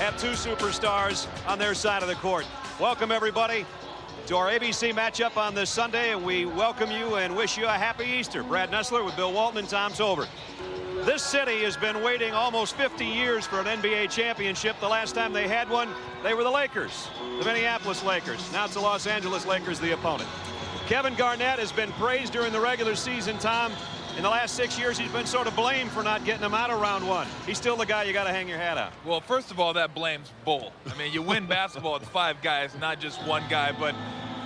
have two superstars on their side of the court. Welcome, everybody, to our ABC matchup on this Sunday, and we welcome you and wish you a happy Easter. Brad Nessler with Bill Walton and Tom Tolbert. This city has been waiting almost 50 years for an NBA championship. The last time they had one, they were the Lakers, the Minneapolis Lakers. Now it's the Los Angeles Lakers, the opponent. Kevin Garnett has been praised during the regular season, Tom. In the last 6 years, he's been sort of blamed for not getting him out of round one. He's still the guy you got to hang your hat on. Well, first of all, that blame's bull. I mean, you win basketball with 5 guys, not just one guy. But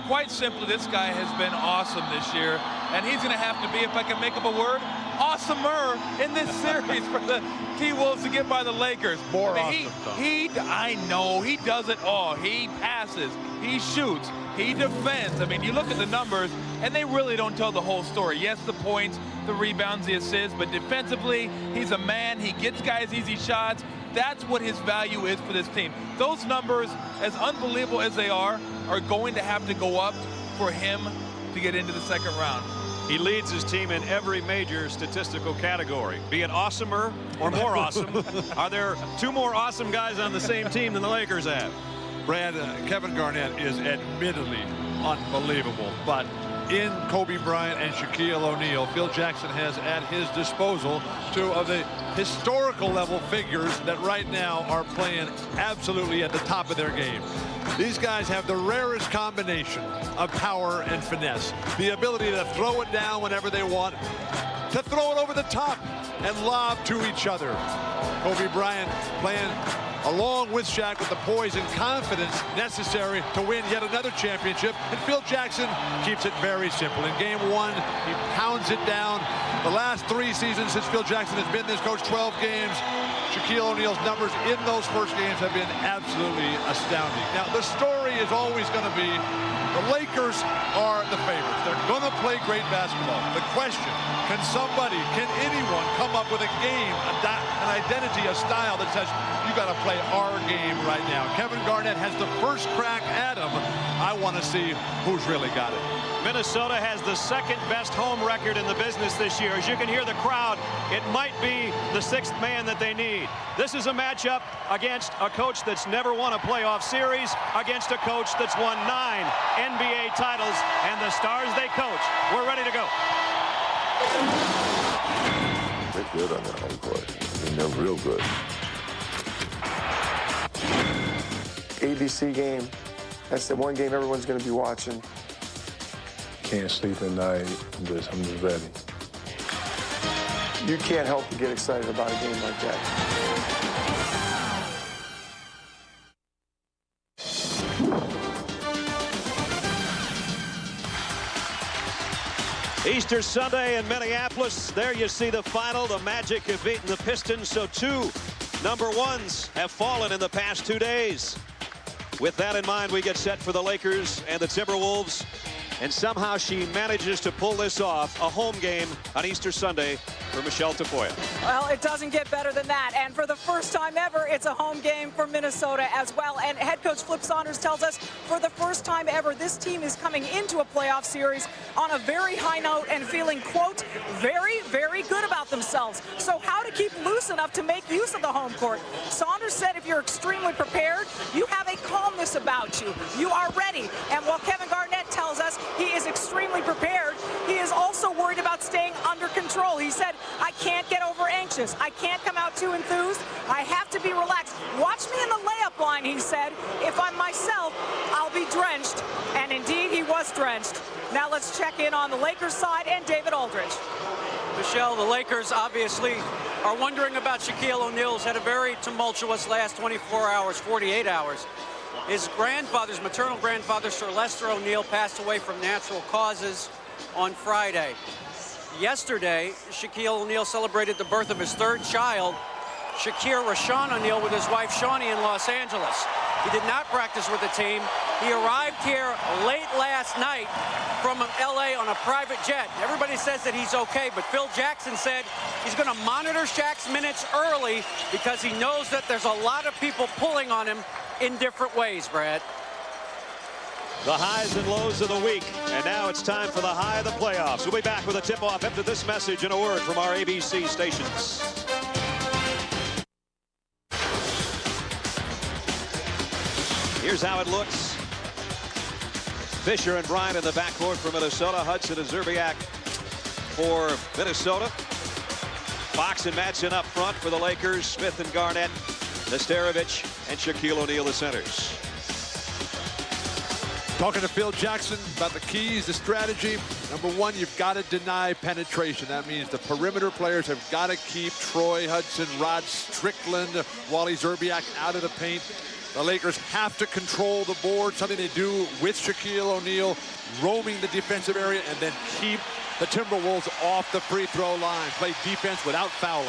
quite simply, this guy has been awesome this year. And he's going to have to be, if I can make up a word, awesomer in this series for the T-Wolves to get by the Lakers. More awesome, I know, he does it all. He passes, he shoots, he defends. I mean, you look at the numbers, and they really don't tell the whole story. Yes, the points, the rebounds, the assists, but defensively, he's a man. He gets guys easy shots. That's what his value is for this team. Those numbers, as unbelievable as they are going to have to go up for him to get into the second round. He leads his team in every major statistical category, be it awesomer or more awesome. Are there two more awesome guys on the same team than the Lakers have? Brad, Kevin Garnett is admittedly unbelievable, but in Kobe Bryant and Shaquille O'Neal, Phil Jackson has at his disposal two of the historical level figures that right now are playing absolutely at the top of their game. These guys have the rarest combination of power and finesse. The ability to throw it down whenever they want, to throw it over the top and lob to each other. Kobe Bryant playing along with Shaq with the poise and confidence necessary to win yet another championship. And Phil Jackson keeps it very simple. In game one, he pounds it down. The last 3 seasons since Phil Jackson has been this coach, 12 games, Shaquille O'Neal's numbers in those first games have been absolutely astounding. Now, the story is always going to be the Lakers are the favorites. They're going to play great basketball. The question, can anyone come up with a game, an identity, a style that says, you got to play our game right now? Kevin Garnett has the first crack at him. I want to see who's really got it. Minnesota has the second best home record in the business this year. As you can hear the crowd, it might be the 6th man that they need. This is a matchup against a coach that's never won a playoff series, against a coach that's won 9 NBA titles, and the stars they coach. We're ready to go. They're good on their home court. I mean, they're real good. ABC game. That's the one game everyone's going to be watching. Can't sleep at night. I'm just ready. You can't help but get excited about a game like that. Easter Sunday in Minneapolis. There you see the final. The Magic have beaten the Pistons, so 2 number 1s have fallen in the past 2 days. With that in mind, we get set for the Lakers and the Timberwolves. And somehow she manages to pull this off, a home game on Easter Sunday for Michelle Tafoya. Well, it doesn't get better than that. And for the first time ever, it's a home game for Minnesota as well. And head coach Flip Saunders tells us for the first time ever, this team is coming into a playoff series on a very high note and feeling, quote, very, very good about themselves. So how to keep loose enough to make use of the home court? Saunders said if you're extremely prepared, you have a calmness about you. You are ready. And while Kevin Garnett tells us he is extremely prepared, he is also worried about staying under control. He said, I can't get over anxious. I can't come out too enthused. I have to be relaxed. Watch me in the layup line, he said. If I'm myself, I'll be drenched. And indeed, he was drenched. Now let's check in on the Lakers side and David Aldridge. Michelle, the Lakers obviously are wondering about Shaquille O'Neal. He's had a very tumultuous last 24 hours, 48 hours. His grandfather's maternal grandfather, Sir Lester O'Neal, passed away from natural causes on Friday. Yesterday, Shaquille O'Neal celebrated the birth of his 3rd child, Shakir Rashawn O'Neal, with his wife Shawnee in Los Angeles. He did not practice with the team. He arrived here late last night from LA on a private jet. Everybody says that he's okay, but Phil Jackson said he's going to monitor Shaq's minutes early because he knows that there's a lot of people pulling on him in different ways, Brad. The highs and lows of the week, and now it's time for the high of the playoffs. We'll be back with a tip-off after this message and a word from our ABC stations. Here's how it looks. Fisher and Bryant in the backcourt for Minnesota. Hudson and Szczerbiak for Minnesota. Fox and Madsen up front for the Lakers. Smith and Garnett, Szczerbiak, and Shaquille O'Neal the centers. Talking to Phil Jackson about the keys, the strategy. Number one, you've got to deny penetration. That means the perimeter players have got to keep Troy, Hudson, Rod Strickland, Wally, Szczerbiak out of the paint. The Lakers have to control the board, something they do with Shaquille O'Neal, roaming the defensive area, and then keep the Timberwolves off the free throw line. Play defense without fouling.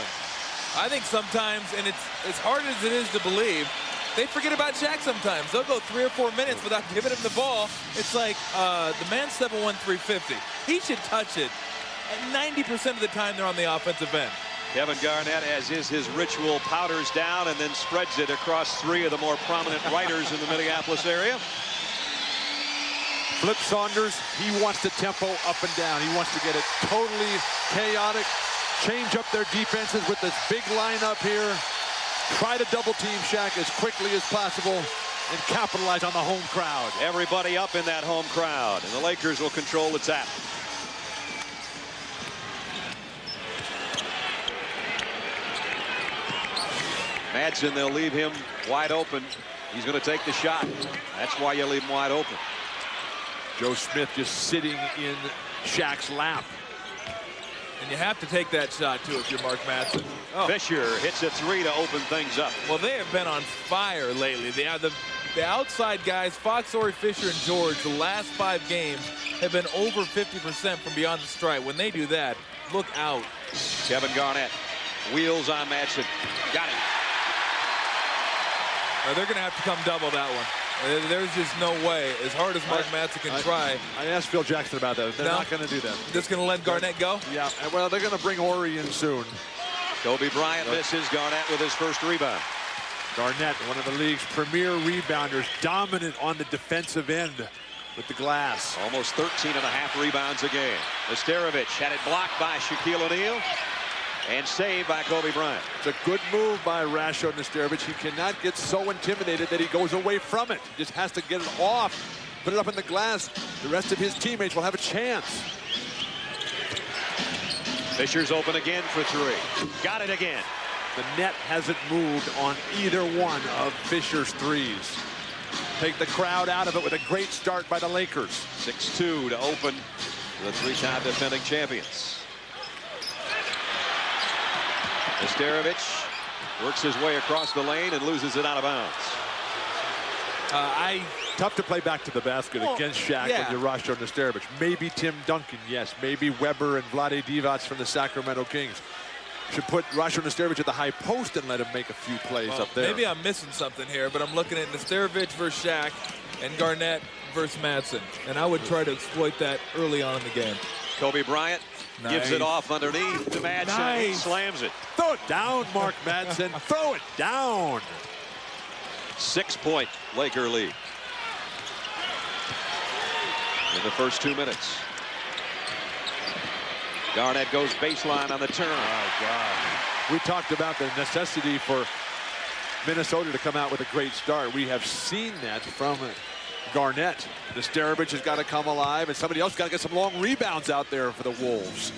I think sometimes, and it's as hard as it is to believe, they forget about Shaq sometimes. They'll go 3 or 4 minutes without giving him the ball. It's like the man's 7'1", 350. He should touch it. And 90% of the time they're on the offensive end. Kevin Garnett, as is his ritual, powders down and then spreads it across 3 of the more prominent writers in the Minneapolis area. Flip Saunders, he wants the tempo up and down. He wants to get it totally chaotic, change up their defenses with this big lineup here, try to double team Shaq as quickly as possible, and capitalize on the home crowd. Everybody up in that home crowd, and the Lakers will control the tap. Madsen, they'll leave him wide open. He's going to take the shot. That's why you leave him wide open. Joe Smith just sitting in Shaq's lap. And you have to take that shot, too, if you're Mark Madsen. Oh. Fisher hits a 3 to open things up. Well, they have been on fire lately. The outside guys, Fox, Ori, Fisher, and George, the last 5 games have been over 50% from beyond the stripe. When they do that, look out. Kevin Garnett wheels on Madsen. Got it. They're going to have to come double that one. There's just no way, as hard as Mark Madsen can try. I asked Phil Jackson about that. They're not going to do that. Just going to let Garnett go? Yeah, well, they're going to bring Ori in soon. Kobe Bryant misses. Garnett with his first rebound. Garnett, one of the league's premier rebounders, dominant on the defensive end with the glass. Almost 13.5 rebounds a game. Szczerbiak had it blocked by Shaquille O'Neal and saved by Kobe Bryant. It's a good move by Rasho Szczerbiak. He cannot get so intimidated that he goes away from it. He just has to get it off, put it up in the glass. The rest of his teammates will have a chance. Fisher's open again for 3. Got it again. The net hasn't moved on either one of Fisher's threes. Take the crowd out of it with a great start by the Lakers. 6-2 to open the 3-time defending champions. Szczerbiak works his way across the lane and loses it out of bounds. Tough to play back to the basket against Shaq when you're Rasho Szczerbiak. Maybe Tim Duncan, yes. Maybe Weber and Vlade Divac from the Sacramento Kings. Should put Rasho Szczerbiak at the high post and let him make a few plays up there. Maybe I'm missing something here, but I'm looking at Szczerbiak versus Shaq and Garnett versus Madsen. And I would try to exploit that early on in the game. Kobe Bryant gives it off underneath to Madsen. He slams it. Throw it down, Mark Madsen. Throw it down. 6-point Laker lead in the first 2 minutes. Garnett goes baseline on the turn. Oh, God. We talked about the necessity for Minnesota to come out with a great start. We have seen that from Garnett. Szczerbiak has got to come alive, and somebody else got to get some long rebounds out there for the Wolves.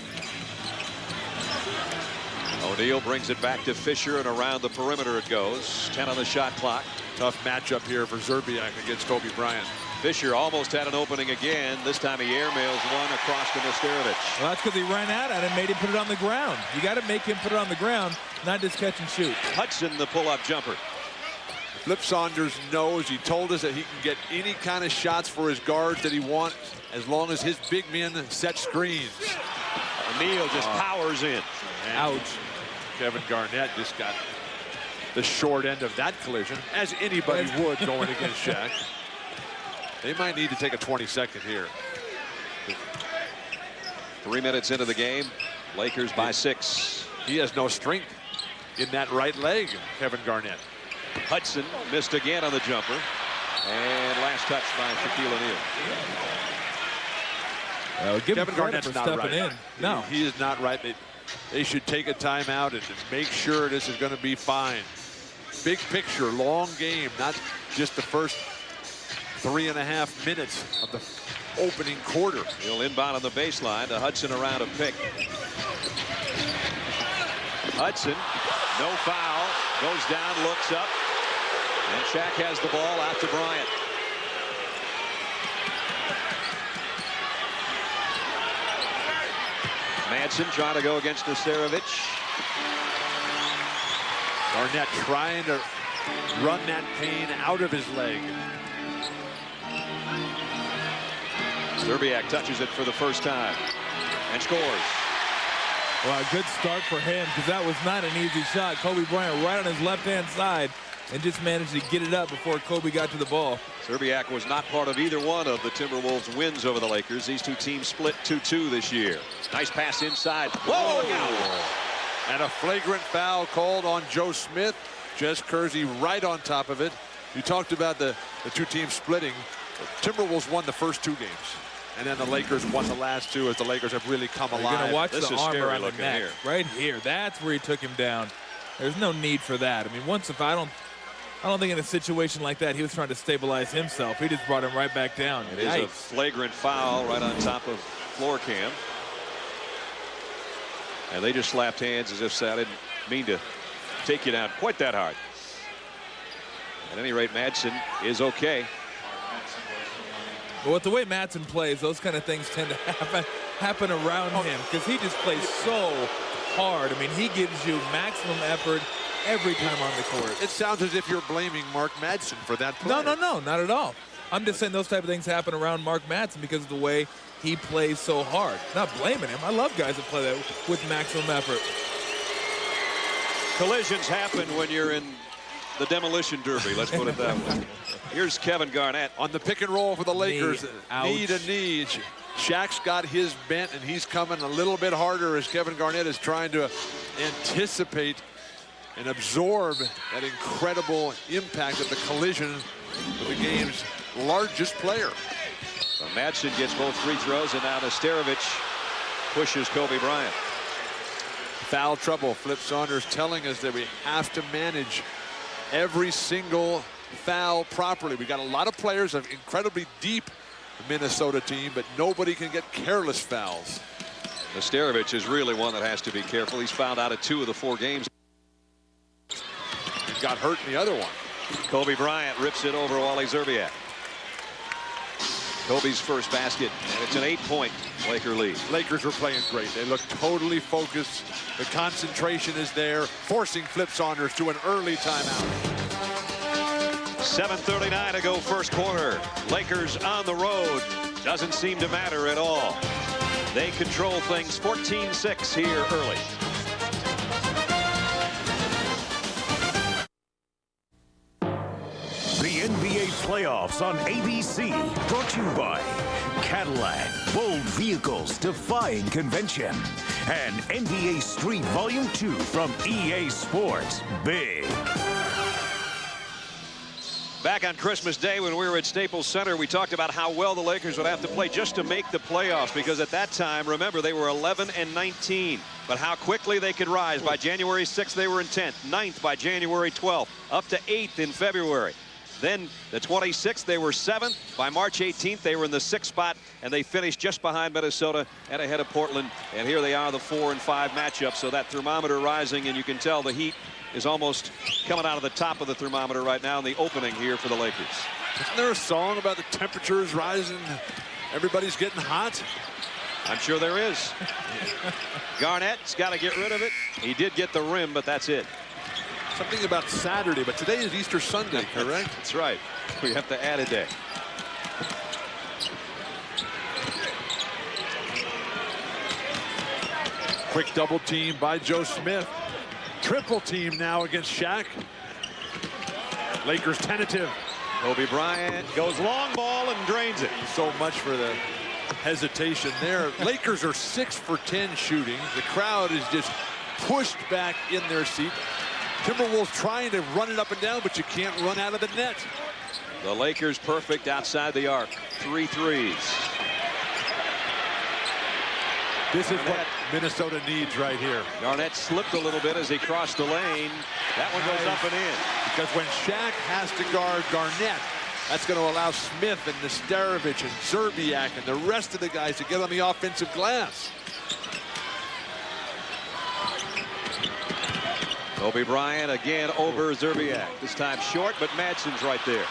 O'Neal brings it back to Fisher, and around the perimeter it goes. 10 on the shot clock. Tough matchup here for Szczerbiak against Kobe Bryant. Fisher almost had an opening again. This time he airmails one across to Szczerbiak. Well, that's because he ran out at it and made him put it on the ground. You got to make him put it on the ground, not just catch and shoot. Hudson, the pull-up jumper. Flip Saunders knows, he told us that he can get any kind of shots for his guards that he wants as long as his big men set screens. O'Neal just powers in. Ouch. Kevin Garnett just got the short end of that collision, as anybody would going against Shaq. They might need to take a 20-second here. 3 minutes into the game, Lakers by 6. He has no strength in that right leg, Kevin Garnett. Hudson missed again on the jumper. And last touch by Shaquille O'Neal. Kevin Garnett's not right. In. No, he is not right. They should take a timeout and make sure this is going to be fine. Big picture, long game, not just the first 3.5 minutes of the opening quarter. He'll inbound on the baseline to Hudson around a pick. Hudson, no foul, goes down, looks up, and Shaq has the ball out to Bryant. Madsen trying to go against Szczerbiak. Garnett trying to run that pain out of his leg. Szczerbiak touches it for the first time and scores. Well, a good start for him, because that was not an easy shot. Kobe Bryant right on his left-hand side and just managed to get it up before Kobe got to the ball. Szczerbiak was not part of either one of the Timberwolves' wins over the Lakers. These two teams split 2-2 this year. Nice pass inside. Whoa! Look out. And a flagrant foul called on Joe Smith. Jess Kersey right on top of it. You talked about the two teams splitting. The Timberwolves won the first 2 games. And then the Lakers won the last 2 as the Lakers have really come alive. You're going to watch this the is arm scary around the looking neck. here. Right here. That's where he took him down. There's no need for that. I mean, I don't think in a situation like that he was trying to stabilize himself. He just brought him right back down. It is a flagrant foul right on top of floor cam. And they just slapped hands as if I didn't mean to take you down quite that hard. At any rate, Madsen is okay. But with the way Madsen plays, those kind of things tend to happen around him, because he just plays so hard. I mean, he gives you maximum effort every time on the court. It sounds as if you're blaming Mark Madsen for that play. No, not at all. I'm just saying those type of things happen around Mark Madsen because of the way he plays so hard. Not blaming him. I love guys that play that with maximum effort. Collisions happen when you're in the demolition derby, let's put it that way. Here's Kevin Garnett. On the pick and roll for the Lakers, knee to Ouch. knee. Shaq's got his bent, and he's coming a little bit harder as Kevin Garnett is trying to anticipate and absorb that incredible impact of the collision with the game's largest player. So Madsen gets both free throws, and now Szczerbiak pushes Kobe Bryant. Foul trouble. Flip Saunders telling us that we have to manage every single foul properly. We got a lot of players, an incredibly deep Minnesota team, but nobody can get careless fouls. Szczerbiak is really one that has to be careful. He's fouled out of 2 of the 4 games. He got hurt in the other one. Kobe Bryant rips it over Wally Szczerbiak. Kobe's first basket, and it's an 8-point Laker lead. Lakers were playing great. They look totally focused. The concentration is there, forcing Flip Saunders to an early timeout. 7:39 to go first quarter. Lakers on the road. Doesn't seem to matter at all. They control things 14-6 here early. The NBA playoffs on ABC, brought to you by Cadillac, bold vehicles defying convention, and NBA Street Volume 2 from EA Sports. Big. Back on Christmas Day when we were at Staples Center, we talked about how well the Lakers would have to play just to make the playoffs, because at that time, remember, they were 11-19. But how quickly they could rise. By January 6th, they were in 10th. 9th by January 12th. Up to 8th in February. Then the 26th, they were 7th. By March 18th, they were in the 6th spot, and they finished just behind Minnesota and ahead of Portland. And here they are, the 4 and 5 matchup. So that thermometer rising, and you can tell the heat is almost coming out of the top of the thermometer right now in the opening here for the Lakers. Isn't there a song about the temperatures rising? Everybody's getting hot. I'm sure there is. Garnett's got to get rid of it. He did get the rim, but that's it. Something about Saturday, but today is Easter Sunday, correct? That's right. We have to add a day. Quick double team by Joe Smith. Triple team now against Shaq. Lakers tentative. Kobe Bryant goes long ball and drains it. So much for the hesitation there. Lakers are 6 for 10 shooting. The crowd is just pushed back in their seat. Timberwolves trying to run it up and down, but you can't run out of the net. The Lakers perfect outside the arc. 3 threes. This is what Minnesota needs right here. Garnett slipped a little bit as he crossed the lane. That one goes up and in. Because when Shaq has to guard Garnett, That's going to allow Smith and Szczerbiak and Szczerbiak and the rest of the guys to get on the offensive glass. Kobe Bryant again over Szczerbiak. This time short, but Madsen's right there.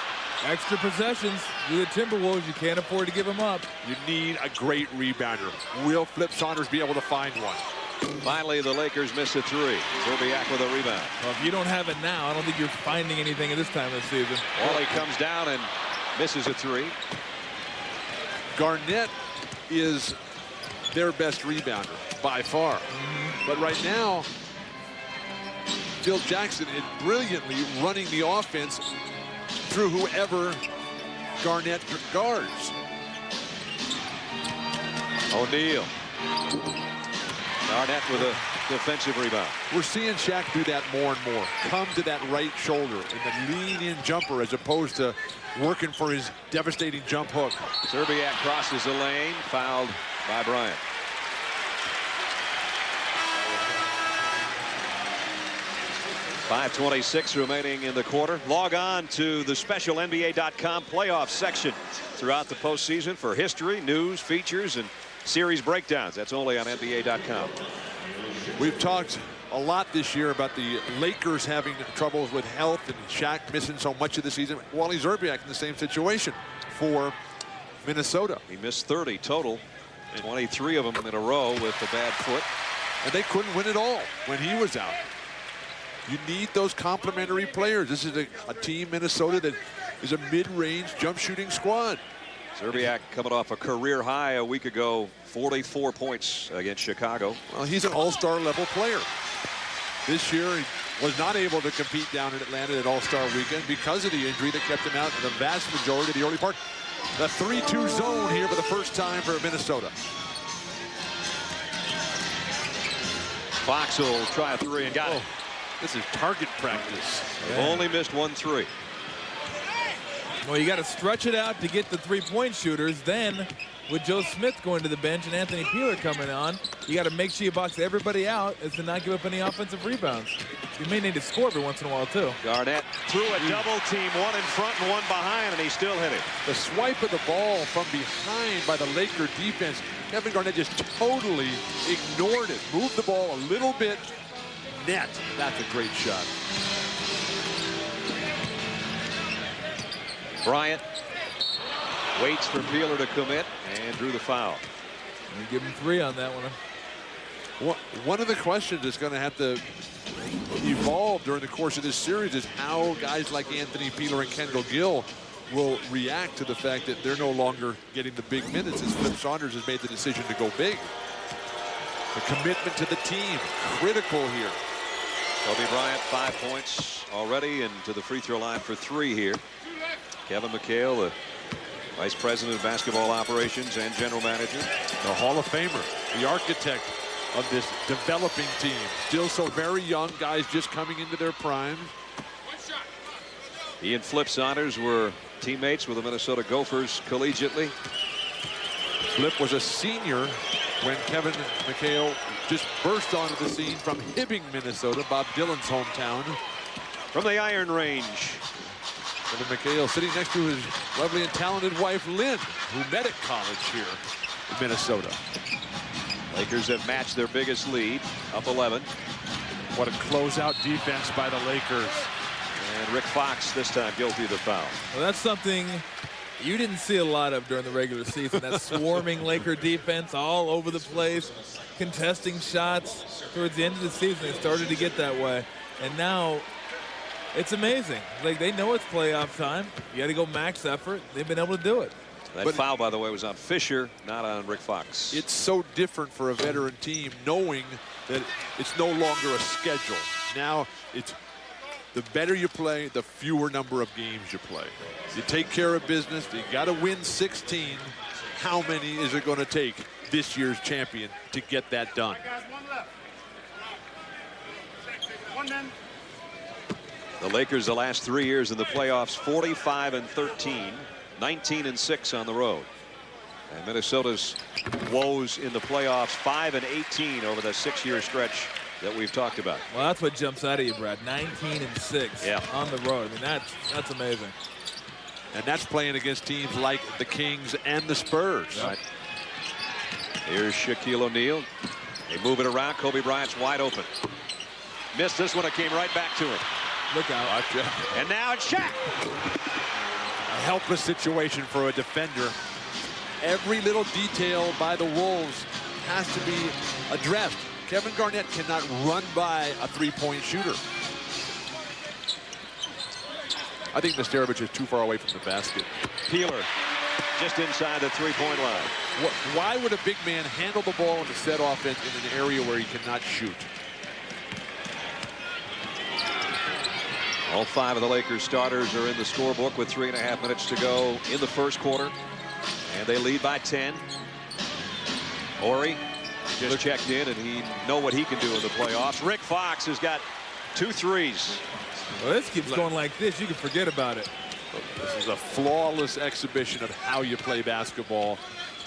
Extra possessions. You're the Timberwolves. You can't afford to give them up. You need a great rebounder. Will Flip Saunders be able to find one? Finally, the Lakers miss a three. Szczerbiak with a rebound. Well, if you don't have it now, I don't think you're finding anything at this time of the season. Wally comes down and misses a three. Garnett is their best rebounder by far. But right now, Phil Jackson is brilliantly running the offense through whoever Garnett guards. O'Neal. Garnett with a defensive rebound. We're seeing Shaq do that more and more. Come to that right shoulder in the lean-in jumper as opposed to working for his devastating jump hook. Szczerbiak crosses the lane, fouled by Bryant. .5:26 remaining in the quarter. Log on to the special NBA.com playoff section throughout the postseason for history, news, features, and series breakdowns. That's only on NBA.com. We've talked a lot this year about the Lakers having troubles with health and Shaq missing so much of the season. Wally Szczerbiak in the same situation for Minnesota. He missed 30 total, 23 of them in a row with a bad foot. And they couldn't win it all when he was out. You need those complementary players. This is a team, Minnesota, that is a mid-range jump shooting squad. Szczerbiak coming off a career high a week ago, 44 points against Chicago. Well, he's an all-star level player. This year, he was not able to compete down in Atlanta at All-Star Weekend because of the injury that kept him out in the vast majority of the early part. The 3-2 zone here for the first time for Minnesota. Fox will try a three and got it. This is target practice. They've only missed 1 3. Well, you got to stretch it out to get the three-point shooters. Then, with Joe Smith going to the bench and Anthony Peeler coming on, you got to make sure you box everybody out as to not give up any offensive rebounds. You may need to score every once in a while, too. Garnett threw a double team, one in front and one behind, and he still hit it. The swipe of the ball from behind by the Laker defense. Kevin Garnett just totally ignored it. Moved the ball a little bit. Net. That's a great shot. Bryant waits for Peeler to commit and drew the foul. You give him 3 on that one. One of the questions that's going to have to evolve during the course of this series is how guys like Anthony Peeler and Kendall Gill will react to the fact that they're no longer getting the big minutes as Flip Saunders has made the decision to go big. The commitment to the team, critical here. Kobe Bryant, 5 points already, and to the free throw line for 3 here. Kevin McHale, the Vice President of Basketball Operations and General Manager. The Hall of Famer, the architect of this developing team. Still so very young, guys just coming into their prime. He and Flip Saunders were teammates with the Minnesota Gophers collegiately. Flip was a senior when Kevin McHale just burst onto the scene from Hibbing, Minnesota, Bob Dylan's hometown. From the Iron Range. Kevin McHale sitting next to his lovely and talented wife, Lynn, who met at college here in Minnesota. Lakers have matched their biggest lead, up 11. What a closeout defense by the Lakers. And Rick Fox this time guilty of the foul. Well, that's something you didn't see a lot of during the regular season. That swarming Laker defense all over the place, contesting shots. Towards the end of the season, it started to get that way. And now it's amazing. Like, they know it's playoff time. You got to go max effort. They've been able to do it. That foul, by the way, was on Fisher, not on Rick Fox. It's so different for a veteran team knowing that it's no longer a schedule. Now it's the better you play, the fewer number of games you play. You take care of business. You got to win 16. How many is it going to take this year's champion to get that done? The Lakers the last 3 years in the playoffs, 45-13, 19-6 on the road. And Minnesota's woes in the playoffs, 5-18 over the 6-year stretch that we've talked about. Well, that's what jumps out of you, Brad. 19-6 yeah. on the road. I mean, that's amazing. And that's playing against teams like the Kings and the Spurs. Right. Here's Shaquille O'Neal. They move it around. Kobe Bryant's wide open. Missed this one. It came right back to him. Look out. And now it's Shaq. A helpless situation for a defender. Every little detail by the Wolves has to be addressed. Kevin Garnett cannot run by a three-point shooter. I think Szczerbiak is too far away from the basket. Peeler just inside the three-point line. Why would a big man handle the ball in the set offense in an area where he cannot shoot? All 5 of the Lakers starters are in the scorebook with 3.5 minutes to go in the first quarter. And they lead by 10. Horry just checked in, and he know what he can do in the playoffs. Rick Fox has got 2 threes. Well, this keeps going like this. You can forget about it. This is a flawless exhibition of how you play basketball.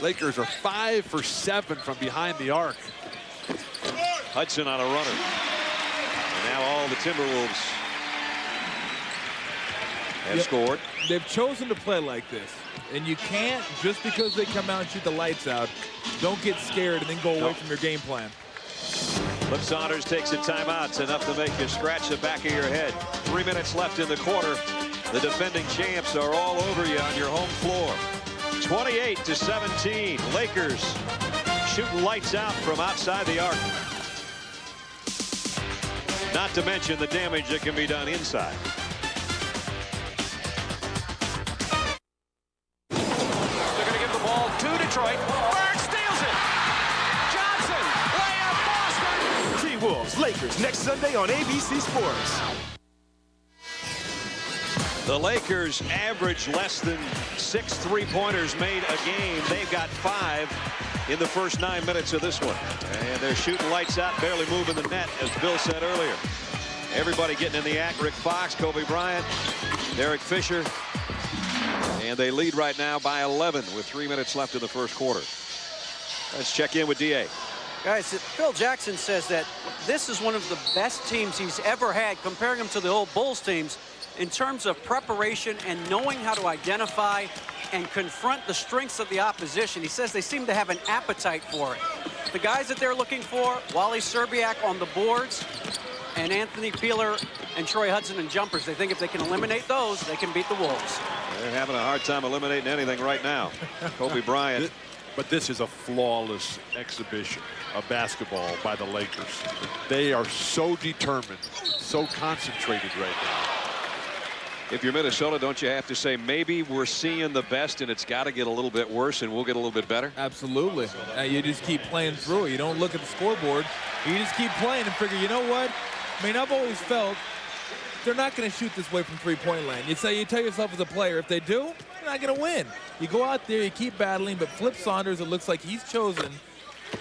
Lakers are 5 for 7 from behind the arc. Hudson on a runner. And now all the Timberwolves have scored. They've chosen to play like this. And you can't, just because they come out and shoot the lights out, don't get scared and then go away from your game plan. Flip Saunders takes a timeout. It's enough to make you scratch the back of your head. 3 minutes left in the quarter. The defending champs are all over you on your home floor. 28-17. Lakers shooting lights out from outside the arc. Not to mention the damage that can be done inside. They're going to give the ball to Detroit. Bird steals it. Johnson, layup, Boston. T-Wolves, Lakers, next Sunday on ABC Sports. The Lakers average less than 6 three-pointers made a game. They've got 5 in the first 9 minutes of this one. And they're shooting lights out, barely moving the net, as Bill said earlier. Everybody getting in the act. Rick Fox, Kobe Bryant, Derek Fisher. And they lead right now by 11 with 3 minutes left in the first quarter. Let's check in with D.A. Guys, Phil Jackson says that this is one of the best teams he's ever had, comparing them to the old Bulls teams in terms of preparation and knowing how to identify and confront the strengths of the opposition. He says they seem to have an appetite for it. The guys that they're looking for, Wally Szczerbiak on the boards, and Anthony Peeler and Troy Hudson in jumpers. They think if they can eliminate those, they can beat the Wolves. They're having a hard time eliminating anything right now. Kobe Bryant. But this is a flawless exhibition of basketball by the Lakers. They are so determined, so concentrated right now. If you're Minnesota, don't you have to say maybe we're seeing the best and it's got to get a little bit worse and we'll get a little bit better? Absolutely. You just keep playing through it. You don't look at the scoreboard. You just keep playing and figure, you know what? I mean, I've always felt they're not going to shoot this way from three-point land. You tell yourself as a player, if they do, you're not going to win. You go out there, you keep battling, but Flip Saunders, it looks like he's chosen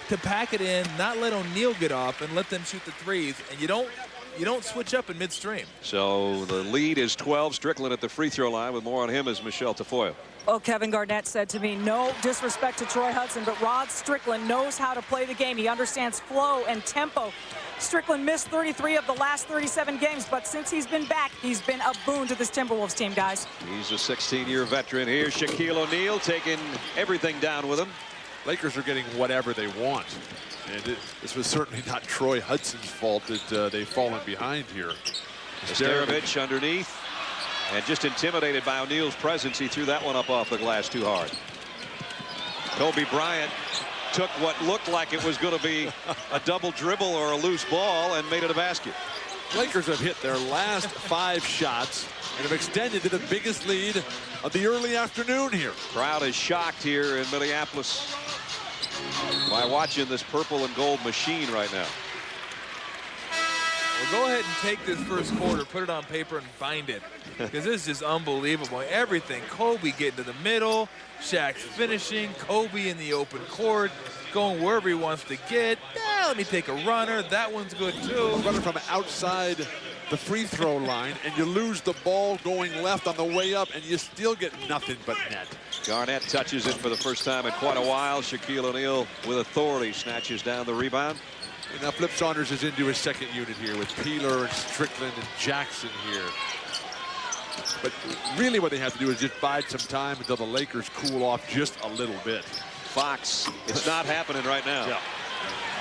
to pack it in, not let O'Neal get off, and let them shoot the threes. And you don't switch up in midstream. So the lead is 12. Strickland at the free throw line. With more on him is Michelle Tafoya. Well, Kevin Garnett said to me, no disrespect to Troy Hudson, but Rod Strickland knows how to play the game. He understands flow and tempo. Strickland missed 33 of the last 37 games, but since he's been back, he's been a boon to this Timberwolves team, guys. He's a 16-year veteran. Here's Shaquille O'Neal taking everything down with him. Lakers are getting whatever they want. And this was certainly not Troy Hudson's fault that they've fallen behind here. Szczerbiak underneath. And just intimidated by O'Neal's presence, he threw that one up off the glass too hard. Kobe Bryant took what looked like it was going to be a double dribble or a loose ball and made it a basket. Lakers have hit their last 5 shots and have extended to the biggest lead of the early afternoon here. Crowd is shocked here in Minneapolis by watching this purple and gold machine right now. Well, go ahead and take this first quarter, put it on paper, and bind it. Because this is just unbelievable. Everything. Kobe getting to the middle, Shaq's finishing, Kobe in the open court, going wherever he wants to get. Let me take a runner. That one's good, too. Running from outside the free throw line, and you lose the ball going left on the way up, and you still get nothing but net. Garnett touches it for the first time in quite a while. Shaquille O'Neal with authority snatches down the rebound. And now Flip Saunders is into his second unit here with Peeler and Strickland and Jackson here. But really what they have to do is just bide some time until the Lakers cool off just a little bit. Fox, it's not happening right now. Yeah.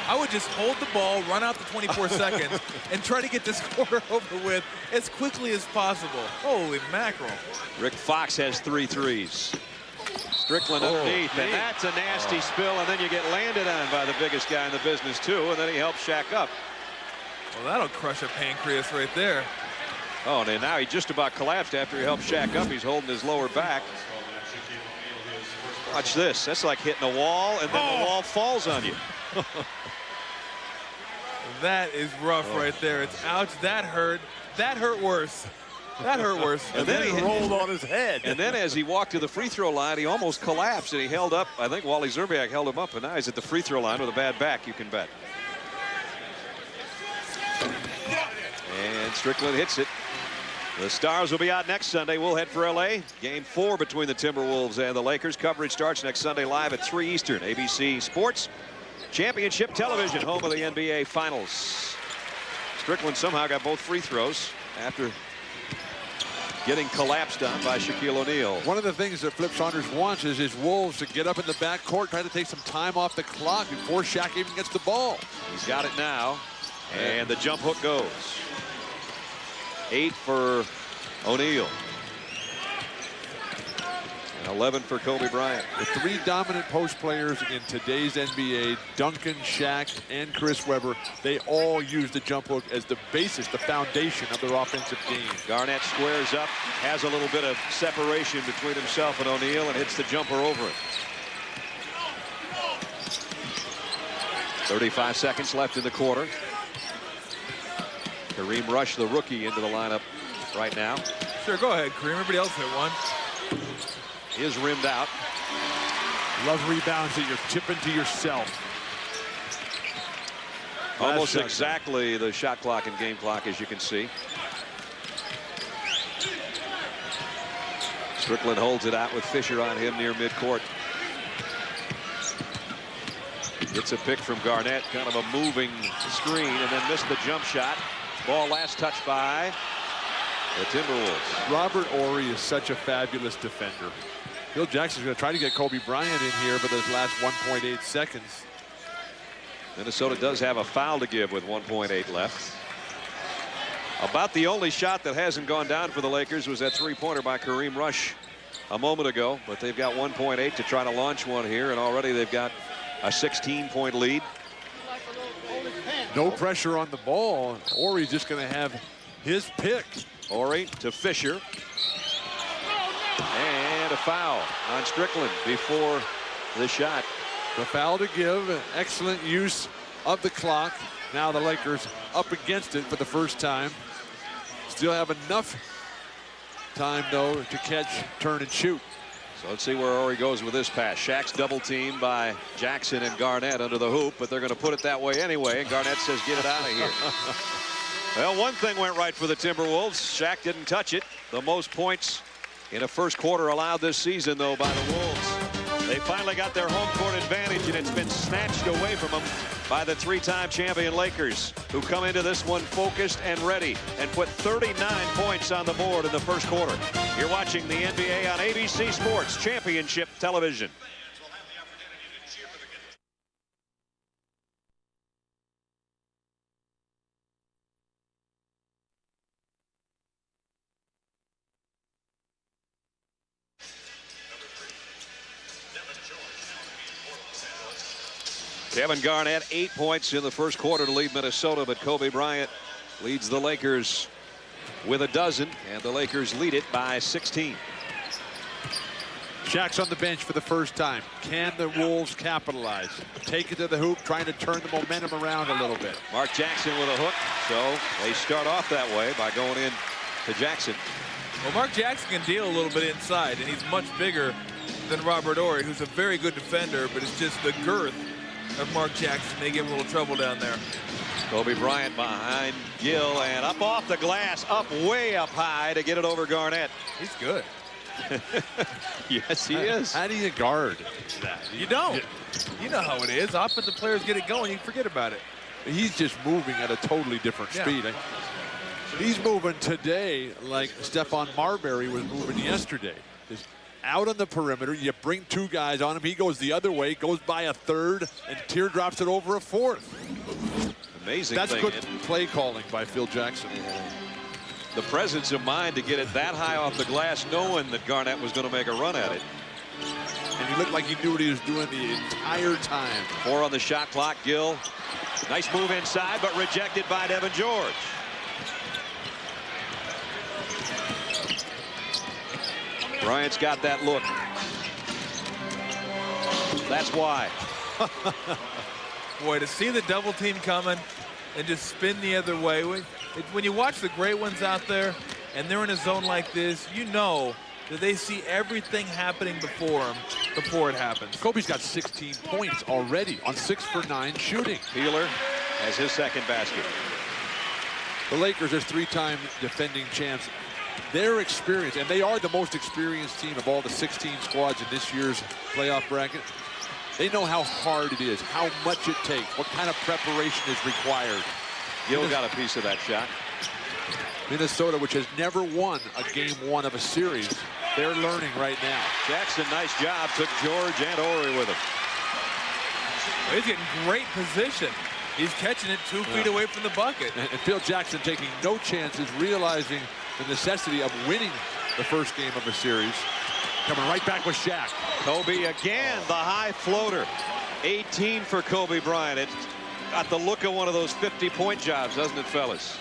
I would just hold the ball, run out the 24 seconds, and try to get this quarter over with as quickly as possible. Holy mackerel. Rick Fox has 3 threes. Strickland underneath, and that's a nasty spill, and then you get landed on by the biggest guy in the business, too, and then he helps Shaq up. Well, that'll crush a pancreas right there. Oh, and now he just about collapsed after he helped Shaq up. He's holding his lower back. Watch this. That's like hitting a wall, and then the wall falls on you. That is rough right there. It's ouch. That hurt. That hurt worse. That hurt worse. And then he rolled on his head. And then as he walked to the free throw line, he almost collapsed, and he held up. I think Wally Szczerbiak held him up, and now he's at the free throw line with a bad back, you can bet. And Strickland hits it. The Stars will be out next Sunday. We'll head for L.A. Game 4 between the Timberwolves and the Lakers. Coverage starts next Sunday live at 3 Eastern. ABC Sports Championship Television, home of the NBA Finals. Strickland somehow got both free throws after getting collapsed on by Shaquille O'Neal. One of the things that Flip Saunders wants is his Wolves to get up in the backcourt, try to take some time off the clock before Shaq even gets the ball. He's got it now, and the jump hook goes. 8 for O'Neal. And 11 for Kobe Bryant. The 3 dominant post players in today's NBA, Duncan, Shaq, and Chris Webber, they all use the jump hook as the basis, the foundation of their offensive game. Garnett squares up, has a little bit of separation between himself and O'Neal, and hits the jumper over it. 35 seconds left in the quarter. Kareem Rush, the rookie, into the lineup right now. Sure, go ahead, Kareem. Everybody else hit one. Is rimmed out. Love rebounds that you're tipping to yourself. Almost exactly the shot clock and game clock, as you can see. Strickland holds it out with Fisher on him near midcourt. Gets a pick from Garnett, kind of a moving screen, and then missed the jump shot. Ball last touched by the Timberwolves. Robert Horry is such a fabulous defender. Phil Jackson's going to try to get Kobe Bryant in here for those last 1.8 seconds. Minnesota does have a foul to give with 1.8 left. About the only shot that hasn't gone down for the Lakers was that three-pointer by Kareem Rush a moment ago, but they've got 1.8 to try to launch one here, and already they've got a 16-point lead. No pressure on the ball. Horry's just going to have his pick. Horry to Fisher. And a foul on Strickland before the shot. The foul to give. Excellent use of the clock. Now the Lakers up against it for the first time. Still have enough time, though, to catch, turn, and shoot. So let's see where Horry goes with this pass. Shaq's double teamed by Jackson and Garnett under the hoop, but they're going to put it that way anyway. And Garnett says, get it out of here. Well, one thing went right for the Timberwolves. Shaq didn't touch it. The most points in a first quarter allowed this season, though, by the Wolves. They finally got their home court advantage, and it's been snatched away from them by the 3-time champion Lakers, who come into this one focused and ready and put 39 points on the board in the first quarter. You're watching the NBA on ABC Sports Championship Television. Kevin Garnett, 8 points in the first quarter to lead Minnesota, but Kobe Bryant leads the Lakers with a dozen, and the Lakers lead it by 16. Shaq's on the bench for the first time. Can the Wolves capitalize? Take it to the hoop, trying to turn the momentum around a little bit. Mark Jackson with a hook, so they start off that way by going in to Jackson. Well, Mark Jackson can deal a little bit inside, and he's much bigger than Robert Horry, who's a very good defender, but it's just the girth of Mark Jackson. They give him a little trouble down there. Kobe Bryant behind Gill and up off the glass, up way up high to get it over Garnett. He's good. Yes, he is. How do you guard that? You don't. You know how it is. Offensive players get it going, you forget about it. He's just moving at a totally different speed. He's moving today like Stephon Marbury was moving yesterday. Just out on the perimeter, you bring 2 guys on him, he goes the other way, goes by a third, and teardrops it over a fourth. Amazing That's thing. good play calling by Phil Jackson. The presence of mind to get it that high off the glass, knowing that Garnett was going to make a run at it. And he looked like he knew what he was doing the entire time. 4 on the shot clock. Gill. Nice move inside, but rejected by Devin George. Bryant's got that look. That's why. Boy, to see the double team coming and just spin the other way. When you watch the great ones out there and they're in a zone like this, you know that they see everything happening before them before it happens. Kobe's got 16 points already on 6 for 9 shooting. Peeler has his second basket. The Lakers are 3-time defending champs. Their experience, and they are the most experienced team of all the 16 squads in this year's playoff bracket. They know how hard it is, how much it takes, what kind of preparation is required. Gill got a piece of that shot. Minnesota, which has never won a game 1 of a series, they're learning right now. Jackson, nice job, took George and Ori with him. He's getting great position. He's catching it 2 feet away from the bucket. And Phil Jackson taking no chances, realizing the necessity of winning the first game of a series. Coming right back with Shaq. Kobe again, the high floater. 18 for Kobe Bryant. It's got the look of one of those 50-point jobs, doesn't it, fellas?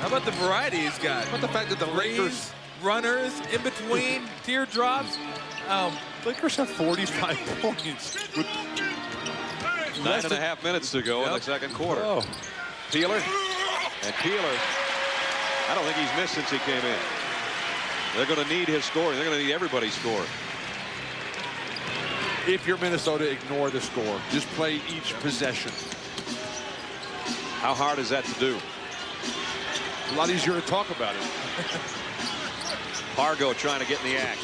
How about the variety he's got? How about the fact that the Lakers runners in between, teardrops? Lakers have 45 points with 9.5 minutes to go in the second quarter. Oh. Peeler. And Peeler, I don't think he's missed since he came in. They're going to need his scoring. They're going to need everybody's score. If you're Minnesota, ignore the score. Just play each possession. How hard is that to do? A lot easier to talk about it. Pargo trying to get in the act.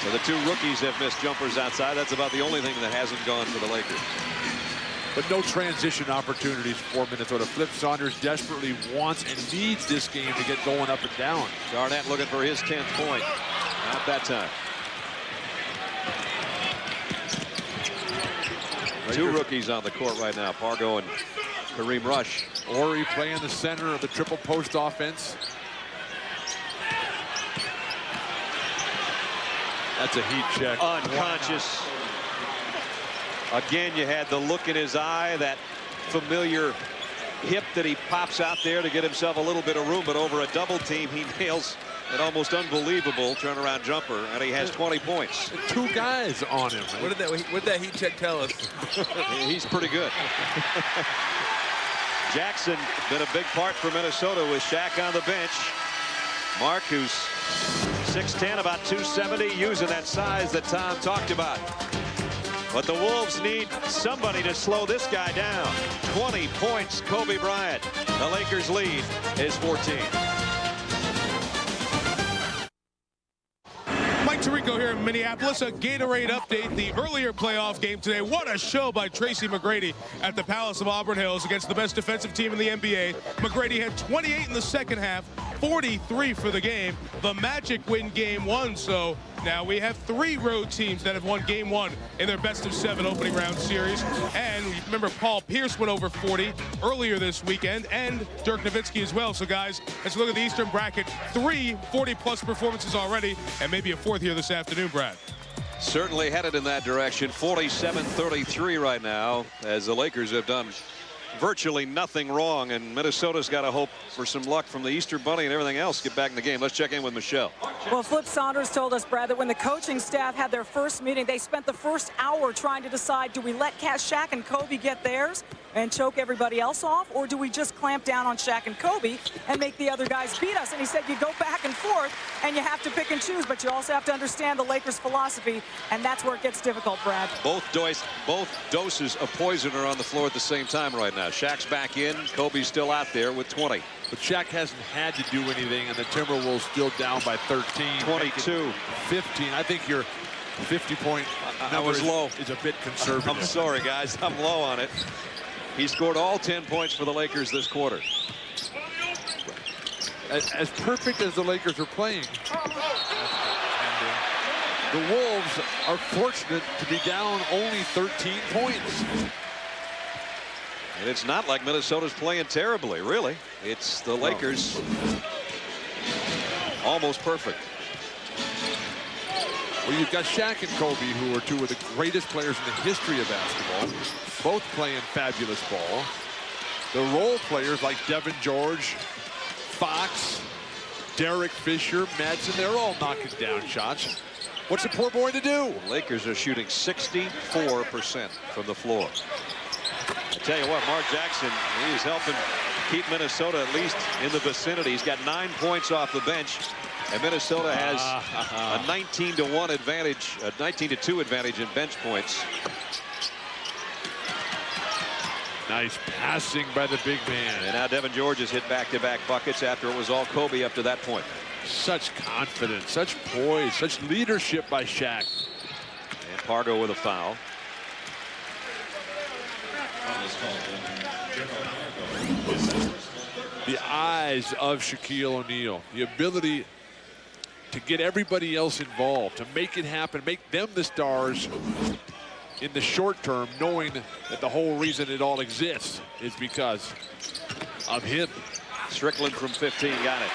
So the 2 rookies have missed jumpers outside. That's about the only thing that hasn't gone for the Lakers. But no transition opportunities for Minnesota. Flip Saunders desperately wants and needs this game to get going up and down. Garnett looking for his 10th point. Not that time. Lakers. 2 rookies on the court right now. Pargo and Kareem Rush. Ori playing the center of the triple post offense. That's a heat check. Unconscious. Again, you had the look in his eye, that familiar hip that he pops out there to get himself a little bit of room, but over a double team, he nails an almost unbelievable turnaround jumper, and he has 20 points. 2 guys on him. What did that heat check tell us? He's pretty good. Jackson been a big part for Minnesota with Shaq on the bench. Mark, who's 6'10", about 270, using that size that Tom talked about. But the Wolves need somebody to slow this guy down. 20 points, Kobe Bryant. The Lakers lead is 14. Mike Tirico here in Minneapolis. A Gatorade update. The earlier playoff game today. What a show by Tracy McGrady at the Palace of Auburn Hills against the best defensive team in the NBA. McGrady had 28 in the second half, 43 for the game. The Magic win game 1, so now we have 3 road teams that have won game 1 in their best-of-7 opening round series. And remember, Paul Pierce went over 40 earlier this weekend, and Dirk Nowitzki as well. So, guys, let's look at the Eastern bracket. 3 40-plus performances already, and maybe a 4th here this afternoon, Brad. Certainly headed in that direction. 47-33 right now, as the Lakers have done virtually nothing wrong, and Minnesota's got to hope for some luck from the Easter Bunny and everything else. Get back in the game. Let's check in with Michelle. Well, Flip Saunders told us, Brad, that when the coaching staff had their first meeting, they spent the first hour trying to decide, do we let Shaq and Kobe get theirs and choke everybody else off, or do we just clamp down on Shaq and Kobe and make the other guys beat us? And he said you go back and forth and you have to pick and choose, but you also have to understand the Lakers' philosophy, and that's where it gets difficult, Brad. Both doses of poison are on the floor at the same time right now. Shaq's back in, Kobe's still out there with 20. But Shaq hasn't had to do anything, and the Timberwolves still down by 13. 22. 15. I think your 50-point number is a bit conservative. I'm sorry, guys. I'm low on it. He scored all 10 points for the Lakers this quarter. as perfect as the Lakers are playing, the Wolves are fortunate to be down only 13 points. And it's not like Minnesota's playing terribly, really. It's the Lakers almost perfect. Well, you've got Shaq and Kobe, who are two of the greatest players in the history of basketball, both playing fabulous ball. The role players like Devin George, Fox, Derek Fisher, Madsen, they're all knocking down shots. What's the poor boy to do? The Lakers are shooting 64% from the floor. I tell you what, Mark Jackson, he's helping keep Minnesota at least in the vicinity. He's got 9 points off the bench, and Minnesota has a 19-1 advantage, a 19-2 advantage in bench points. Nice passing by the big man. And now Devin George has hit back-to-back buckets after it was all Kobe up to that point. Such confidence, such poise, such leadership by Shaq. And Pargo with a foul. The eyes of Shaquille O'Neal, the ability to get everybody else involved, to make it happen, make them the stars in the short term, knowing that the whole reason it all exists is because of him. Strickland from 15 got it.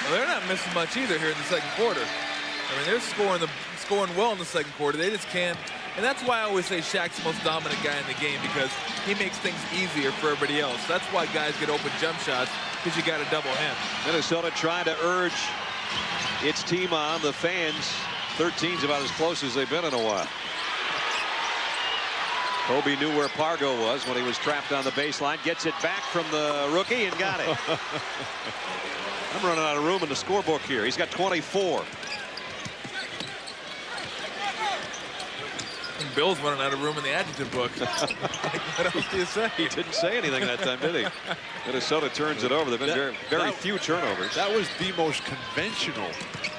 Well, they're not missing much either here in the second quarter. I mean, they're scoring well in the second quarter. They just can't. And that's why I always say Shaq's the most dominant guy in the game, because he makes things easier for everybody else. That's why guys get open jump shots, because you got to double him. Minnesota trying to urge its team on. The fans, 13's about as close as they've been in a while. Kobe knew where Pargo was when he was trapped on the baseline. Gets it back from the rookie and got it. I'm running out of room in the scorebook here. He's got 24. And Bill's running out of room in the adjective book. What else do you say? He didn't say anything that time, did he? Minnesota turns it over. There have been very few turnovers. That was the most conventional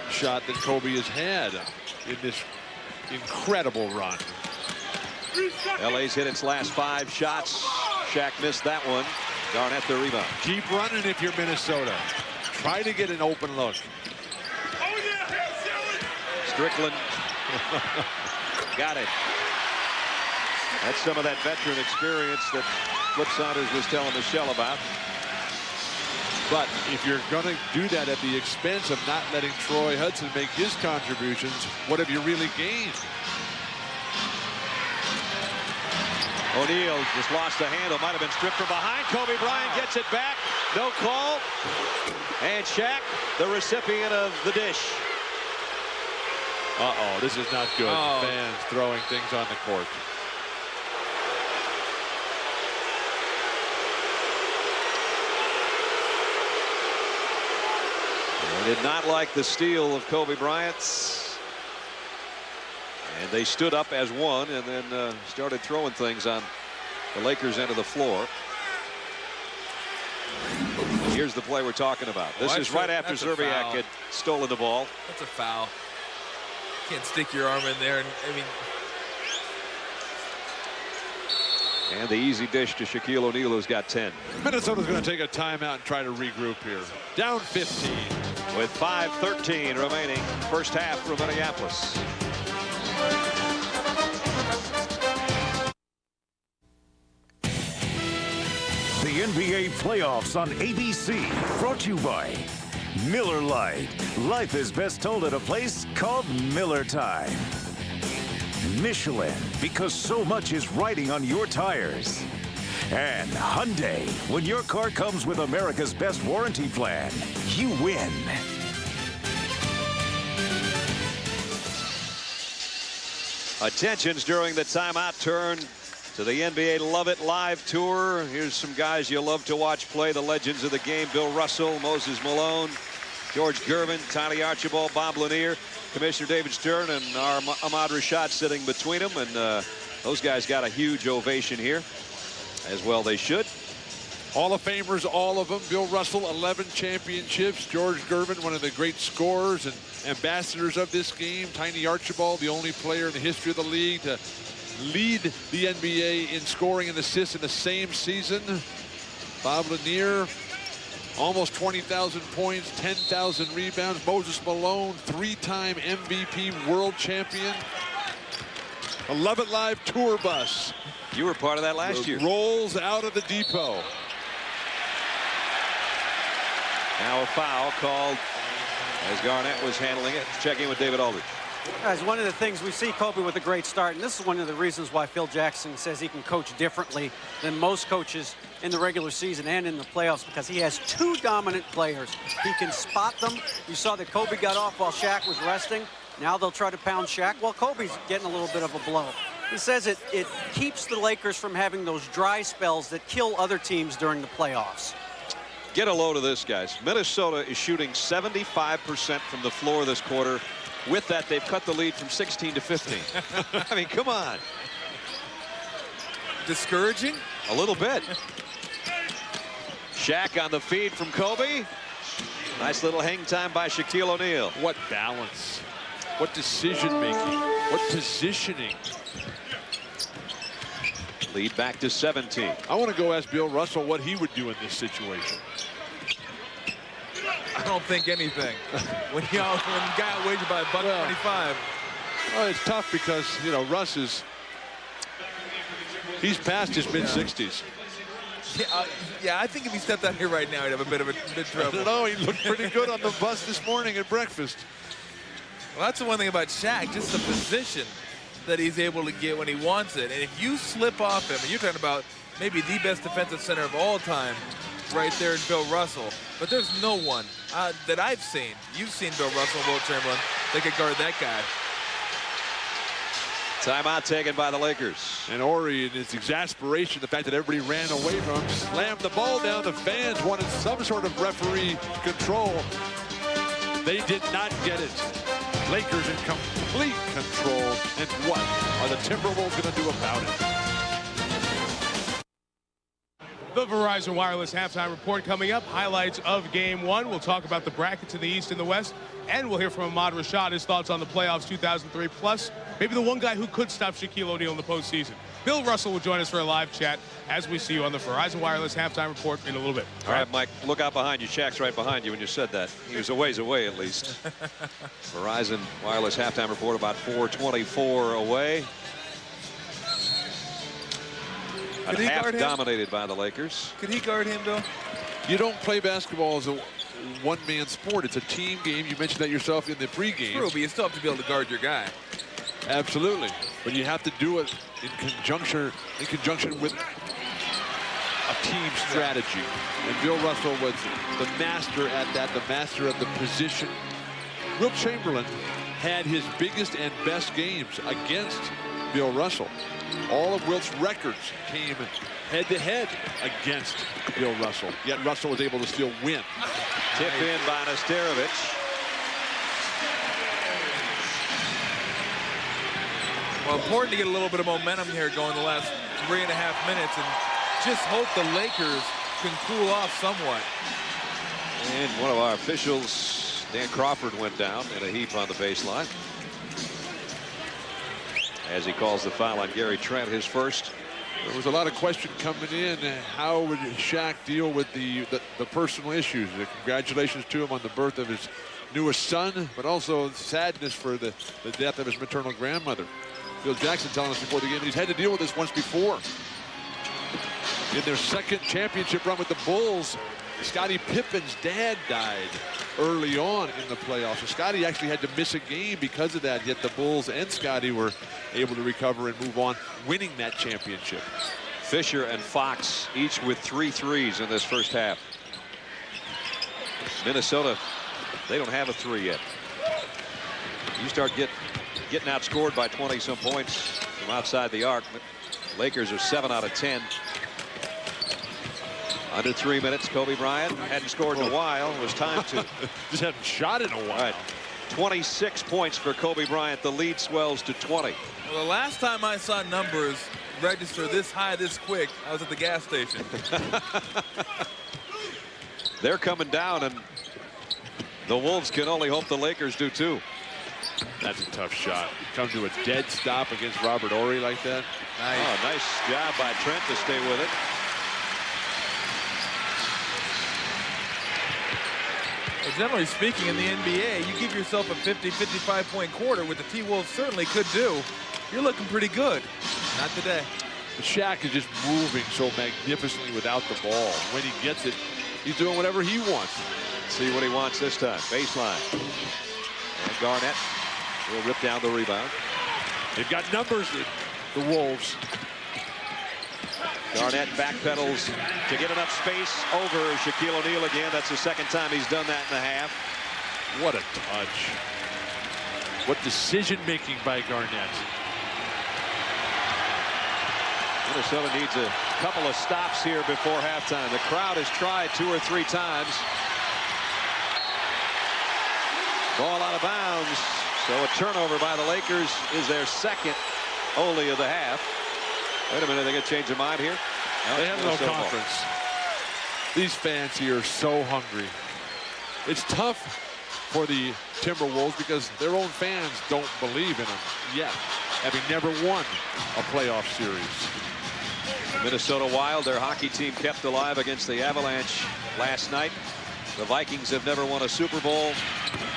shot that Kobe has had in this incredible run. LA's hit its last 5 shots. Shaq missed that one. Garnett the rebound. Keep running if you're Minnesota. Try to get an open look. Strickland got it. That's some of that veteran experience that Flip Saunders was telling Michelle about. But if you're going to do that at the expense of not letting Troy Hudson make his contributions, what have you really gained? O'Neal just lost the handle. Might have been stripped from behind. Kobe Bryant gets it back. No call. And Shaq, the recipient of the dish. Uh-oh, this is not good. Fans throwing things on the court. They did not like the steal of Kobe Bryant. And they stood up as one and then started throwing things on the Lakers' end of the floor. Here's the play we're talking about. This is right after Szczerbiak had stolen the ball. That's a foul. Can't stick your arm in there. And the easy dish to Shaquille O'Neal, who's got 10. Minnesota's going to take a timeout and try to regroup here. Down 15. With 5:13 remaining, first half from Minneapolis. The NBA playoffs on ABC, brought to you by Miller Lite. Life is best told at a place called Miller Time. Michelin, because so much is riding on your tires. And Hyundai, when your car comes with America's best warranty plan, you win. Attentions during the timeout turn to the NBA Love It Live Tour. Here's some guys you love to watch play, the legends of the game. Bill Russell, Moses Malone, George Gervin, Tiny Archibald, Bob Lanier, Commissioner David Stern, and our Ahmad Rashad sitting between them. And those guys got a huge ovation here. As well they should. Hall of Famers, all of them. Bill Russell, 11 championships. George Gervin, one of the great scorers and ambassadors of this game. Tiny Archibald, the only player in the history of the league to lead the NBA in scoring and assists in the same season. Bob Lanier, almost 20,000 points, 10,000 rebounds. Moses Malone, 3-time MVP world champion. A Love It Live tour bus. You were part of that last year. Rolls out of the depot. Now a foul called as Garnett was handling it. Checking with David Aldridge. Guys, one of the things we see Kobe with a great start, and this is one of the reasons why Phil Jackson says he can coach differently than most coaches in the regular season and in the playoffs, because he has 2 dominant players. He can spot them. You saw that Kobe got off while Shaq was resting. Now they'll try to pound Shaq while Kobe's getting a little bit of a blow. He says it keeps the Lakers from having those dry spells that kill other teams during the playoffs. Get a load of this, guys. Minnesota is shooting 75% from the floor this quarter. With that, they've cut the lead from 16 to 15. I mean, come on. Discouraging? A little bit. Shaq on the feed from Kobe. Nice little hang time by Shaquille O'Neal. What balance. What decision making. What positioning. Lead back to 17. I want to go ask Bill Russell what he would do in this situation. I don't think anything. when you got waged by $1.25. Well, it's tough because, you know, Russ he's past his mid-60s. Yeah, I think if he stepped out here right now, he'd have a bit of trouble. I don't know, he looked pretty good on the bus this morning at breakfast. Well, that's the one thing about Shaq, just the position that he's able to get when he wants it. And if you slip off him, and you're talking about maybe the best defensive center of all time, right there in Bill Russell. But there's no one that I've seen. You've seen Bill Russell and Will Chamberlain that could guard that guy. Timeout taken by the Lakers. And Ori, in his exasperation, the fact that everybody ran away from him, slammed the ball down. The fans wanted some sort of referee control. They did not get it. Lakers in complete control. And what are the Timberwolves going to do about it? The Verizon Wireless halftime report coming up. Highlights of Game 1. We'll talk about the brackets in the East and the West. And we'll hear from Ahmad Rashad, his thoughts on the playoffs 2003. Plus, maybe the one guy who could stop Shaquille O'Neal in the postseason. Bill Russell will join us for a live chat as we see you on the Verizon Wireless halftime report in a little bit. All right, Mike, look out behind you. Shaq's right behind you when you said that. He was a ways away, at least. Verizon Wireless halftime report about 4:24 away. Could he half guard him? Dominated by the Lakers. Could he guard him, Bill? You don't play basketball as a one-man sport. It's a team game. You mentioned that yourself in the pregame. True, but you still have to be able to guard your guy. Absolutely. But you have to do it in conjunction with a team strategy. And Bill Russell was the master at that, the master of the position. Wilt Chamberlain had his biggest and best games against Bill Russell. All of Wilt's records came head-to-head against Bill Russell. Yet Russell was able to still win. Tip in by Szczerbiak. Well, important to get a little bit of momentum here going the last 3.5 minutes and just hope the Lakers can cool off somewhat. And one of our officials, Dan Crawford, went down in a heap on the baseline as he calls the foul on Gary Trent, his first. There was a lot of question coming in. How would Shaq deal with the personal issues? Congratulations to him on the birth of his newest son, but also sadness for the death of his maternal grandmother. Phil Jackson telling us before the game he's had to deal with this once before. In their second championship run with the Bulls, Scottie Pippen's dad died early on in the playoffs. So Scottie actually had to miss a game because of that, yet the Bulls and Scottie were able to recover and move on, winning that championship. Fisher and Fox each with 3 threes in this first half. Minnesota, they don't have a 3 yet. You start getting outscored by 20-some points from outside the arc. Lakers are 7 out of 10. Under 3 minutes, Kobe Bryant hadn't scored in a while. It was time to. Just hadn't shot in a while. Right. 26 points for Kobe Bryant. The lead swells to 20. Well, the last time I saw numbers register this high this quick, I was at the gas station. They're coming down, and the Wolves can only hope the Lakers do too. That's a tough shot. Come to a dead stop against Robert Horry like that. Nice. Oh, nice job by Trent to stay with it. Generally speaking, in the NBA, you give yourself a 50, 55-point quarter, which the T-Wolves certainly could do. You're looking pretty good. Not today. Shaq is just moving so magnificently without the ball. When he gets it, he's doing whatever he wants. See what he wants this time. Baseline. And Garnett will rip down the rebound. They've got numbers, the Wolves. Garnett backpedals to get enough space over Shaquille O'Neal again. That's the second time he's done that in the half. What a touch. What decision-making by Garnett. Minnesota needs a couple of stops here before halftime. The crowd has tried 2 or 3 times. Ball out of bounds. So a turnover by the Lakers is their second only of the half. Wait a minute, they got to change their mind here. They have no conference. These fans here are so hungry. It's tough for the Timberwolves because their own fans don't believe in them yet, having never won a playoff series. The Minnesota Wild, their hockey team, kept alive against the Avalanche last night. The Vikings have never won a Super Bowl.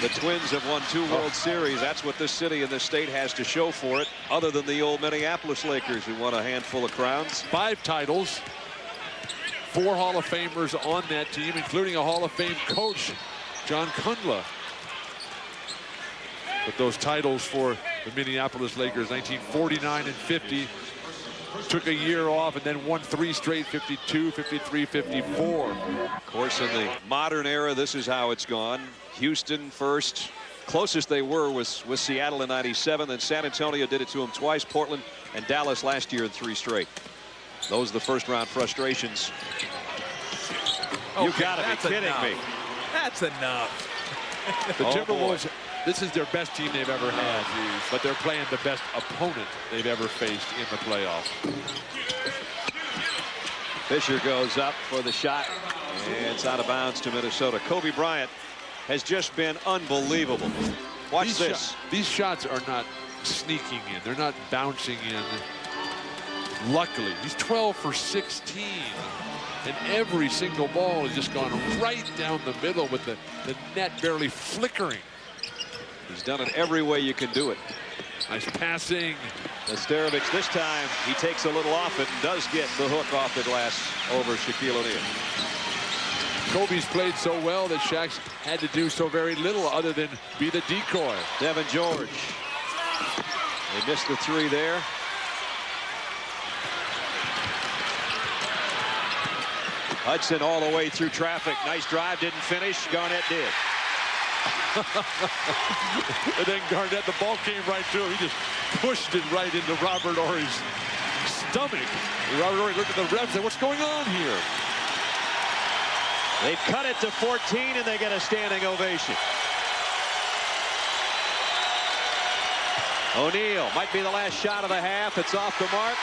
The Twins have won 2 World Series. That's what this city and this state has to show for it, other than the old Minneapolis Lakers, who won a handful of crowns. 5 titles, 4 Hall of Famers on that team, including a Hall of Fame coach, John Kundla. But those titles for the Minneapolis Lakers, 1949 and 50, took a year off and then won 3 straight, 52, 53, 54. Of course, in the modern era, this is how it's gone. Houston first. Closest they were was with Seattle in '97. Then San Antonio did it to them twice. Portland and Dallas last year in 3 straight. Those are the first round frustrations. You gotta be kidding me. That's enough. The Timberwolves, this is their best team they've ever had, but they're playing the best opponent they've ever faced in the playoffs. Fisher goes up for the shot, and it's out of bounds to Minnesota. Kobe Bryant has just been unbelievable. Watch this. These shots are not sneaking in. They're not bouncing in. Luckily, he's 12 for 16. And every single ball has just gone right down the middle with the net barely flickering. He's done it every way you can do it. Nice passing. Szczerbiak, this time he takes a little off it and does get the hook off the glass over Shaquille O'Neal. Kobe's played so well that Shaq's had to do so very little other than be the decoy. Devin George. They missed the 3 there. Hudson all the way through traffic. Nice drive, didn't finish. Garnett did. And then Garnett, the ball came right to him. He just pushed it right into Robert Horry's stomach. Robert Horry looked at the refs and said, what's going on here? They've cut it to 14 and they get a standing ovation. O'Neal might be the last shot of the half. It's off the mark.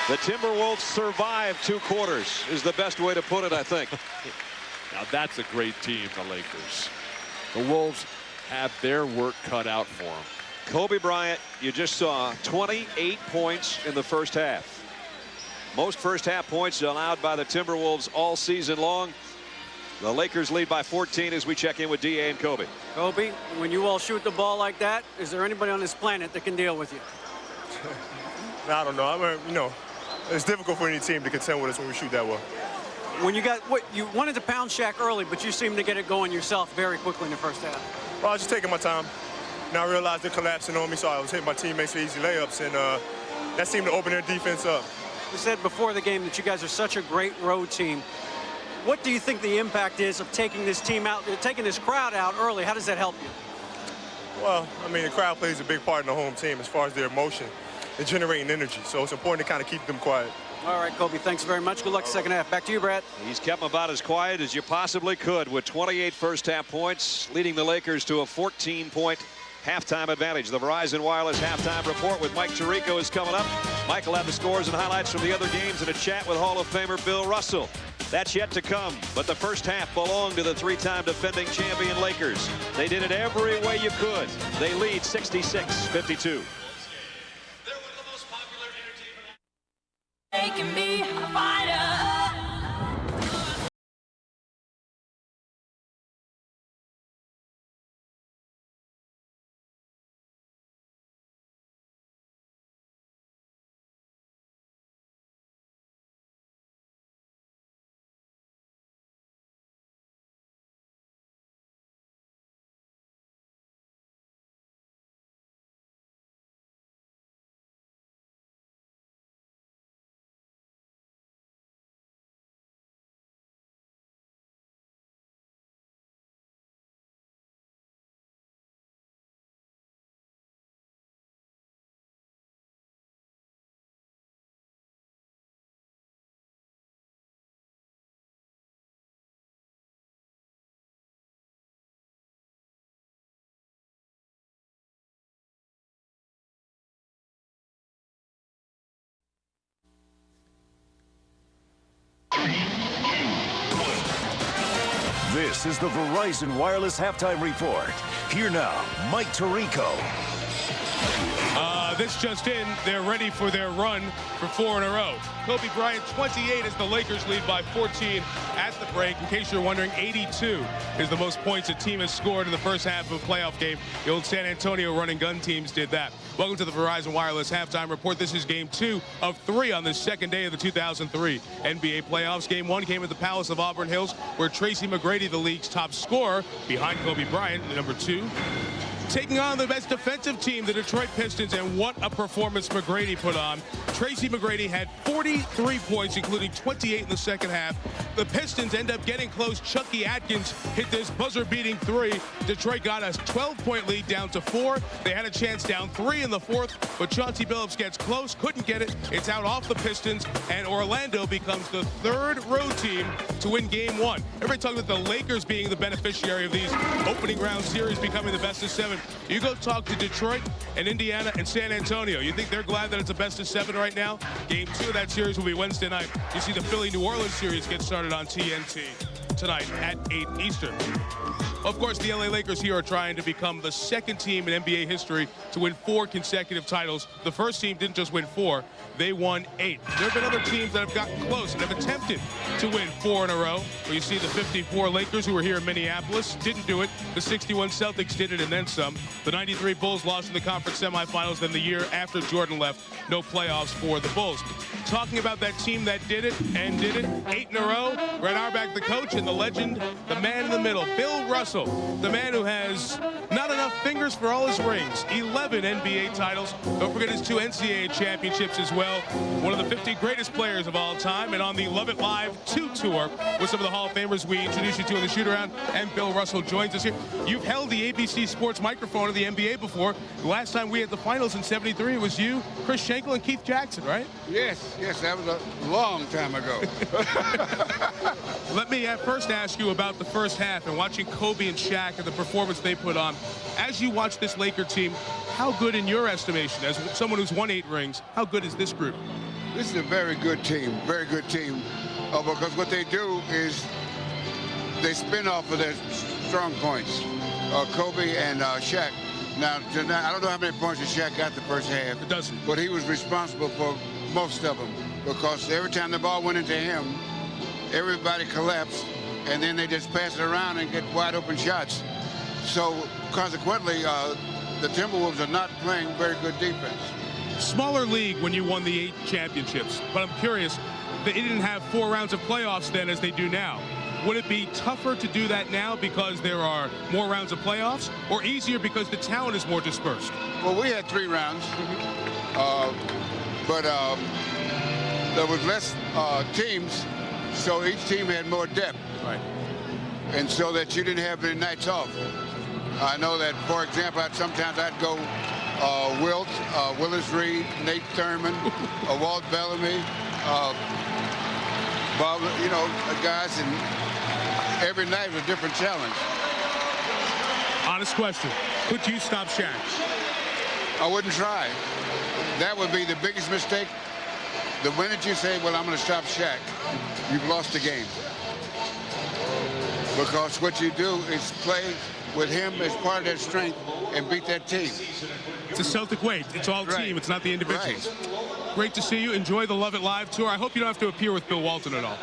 The Timberwolves survived 2 quarters is the best way to put it, I think. Now that's a great team, the Lakers. The Wolves have their work cut out for them. Kobe Bryant, you just saw 28 points in the first half. Most first half points allowed by the Timberwolves all season long. The Lakers lead by 14 as we check in with DA and Kobe. Kobe, when you all shoot the ball like that, is there anybody on this planet that can deal with you? I don't know. I mean, you know, it's difficult for any team to contend with us when we shoot that well. When you got what you wanted to pound Shaq early, but you seemed to get it going yourself very quickly in the first half. Well, I was just taking my time. Now I realized they're collapsing on me, so I was hitting my teammates for easy layups, and that seemed to open their defense up. You said before the game that you guys are such a great road team. What do you think the impact is of taking this team out, taking this crowd out early? How does that help you? Well, I mean, the crowd plays a big part in the home team as far as their emotion and generating energy, so it's important to kind of keep them quiet. All right, Kobe, thanks very much. Good luck second half. Back to you, Brad. He's kept them about as quiet as you possibly could with 28 first half points, leading the Lakers to a 14-point halftime advantage. The Verizon Wireless halftime report with Mike Tirico is coming up. Mike will have the scores and highlights from the other games and a chat with Hall of Famer Bill Russell. That's yet to come, but the first half belonged to the 3-time defending champion Lakers. They did it every way you could. They lead 66-52. They can be a fighter. This is the Verizon Wireless Halftime Report. Here now, Mike Tirico. This just in, they're ready for their run for 4 in a row. Kobe Bryant, 28 as the Lakers lead by 14 at the break. In case you're wondering, 82 is the most points a team has scored in the first half of a playoff game. The old San Antonio run and gun teams did that. Welcome to the Verizon Wireless Halftime Report. This is game 2 of 3 on the second day of the 2003 NBA playoffs. Game 1 came at the Palace of Auburn Hills, where Tracy McGrady, the league's top scorer, behind Kobe Bryant, number 2. Taking on the best defensive team, the Detroit Pistons, and what a performance McGrady put on. Tracy McGrady had 43 points, including 28 in the second half. The Pistons end up getting close. Chucky Atkins hit this buzzer-beating 3. Detroit got a 12-point lead down to 4. They had a chance down 3 in the 4th, but Chauncey Billups gets close, couldn't get it. It's out off the Pistons, and Orlando becomes the 3rd road team to win game 1. Everybody talking about the Lakers being the beneficiary of these opening round series becoming the best of 7. You go talk to Detroit and Indiana and San Antonio. You think they're glad that it's a best of 7 right now? Game 2 of that series will be Wednesday night. You see the Philly-New Orleans series get started on TNT tonight at 8 Eastern. Of course, the LA Lakers here are trying to become the 2nd team in NBA history to win 4 consecutive titles. The first team didn't just win 4, they won 8. There have been other teams that have gotten close and have attempted to win 4 in a row. Where you see the 54 Lakers, who were here in Minneapolis, didn't do it. The 61 Celtics did it and then some. The 93 Bulls lost in the conference semifinals. Then the year after Jordan left, no playoffs for the Bulls. Talking about that team that did it and did it 8 in a row, Red Auerbach, the coach, and the legend, the man in the middle, Bill Russell, the man who has not enough fingers for all his rings. 11 NBA titles. Don't forget his 2 NCAA championships as well. One of the 50 greatest players of all time. And on the Love It Live 2 tour with some of the Hall of Famers we introduced you to in the shoot-around, and Bill Russell joins us here. You've held the ABC Sports microphone of the NBA before. The last time we had the finals in '73, it was you, Chris Schenkel, and Keith Jackson, right? Yes, that was a long time ago. Let me first ask you about the first half and watching Kobe and Shaq and the performance they put on. As you watch this Laker team, how good in your estimation, as someone who's won 8 rings, how good is this group? This is a very good team, because what they do is they spin off of their strong points. Kobe and Shaq. Now, I don't know how many points that Shaq got the first half. It doesn't. But he was responsible for most of them, because every time the ball went into him, everybody collapsed, and then they just pass it around and get wide open shots. So consequently, the Timberwolves are not playing very good defense. Smaller league when you won the 8 championships, but I'm curious, they didn't have 4 rounds of playoffs then as they do now. Would it be tougher to do that now because there are more rounds of playoffs, or easier because the talent is more dispersed? Well, we had 3 rounds, but there was less teams, so each team had more depth. Right. And so that you didn't have any nights off. I know that, for example, sometimes I'd go Wilt, Willis Reed, Nate Thurman, Walt Bellamy, Bob, guys, and every night was a different challenge. Honest question. Could you stop Shaq? I wouldn't try. That would be the biggest mistake. The minute you say, well, I'm going to stop Shaq, you've lost the game. Because what you do is play with him as part of their strength and beat that team. It's a Celtic way. It's all team. It's not the individuals. Right. Great to see you. Enjoy the Love It Live tour. I hope you don't have to appear with Bill Walton at all.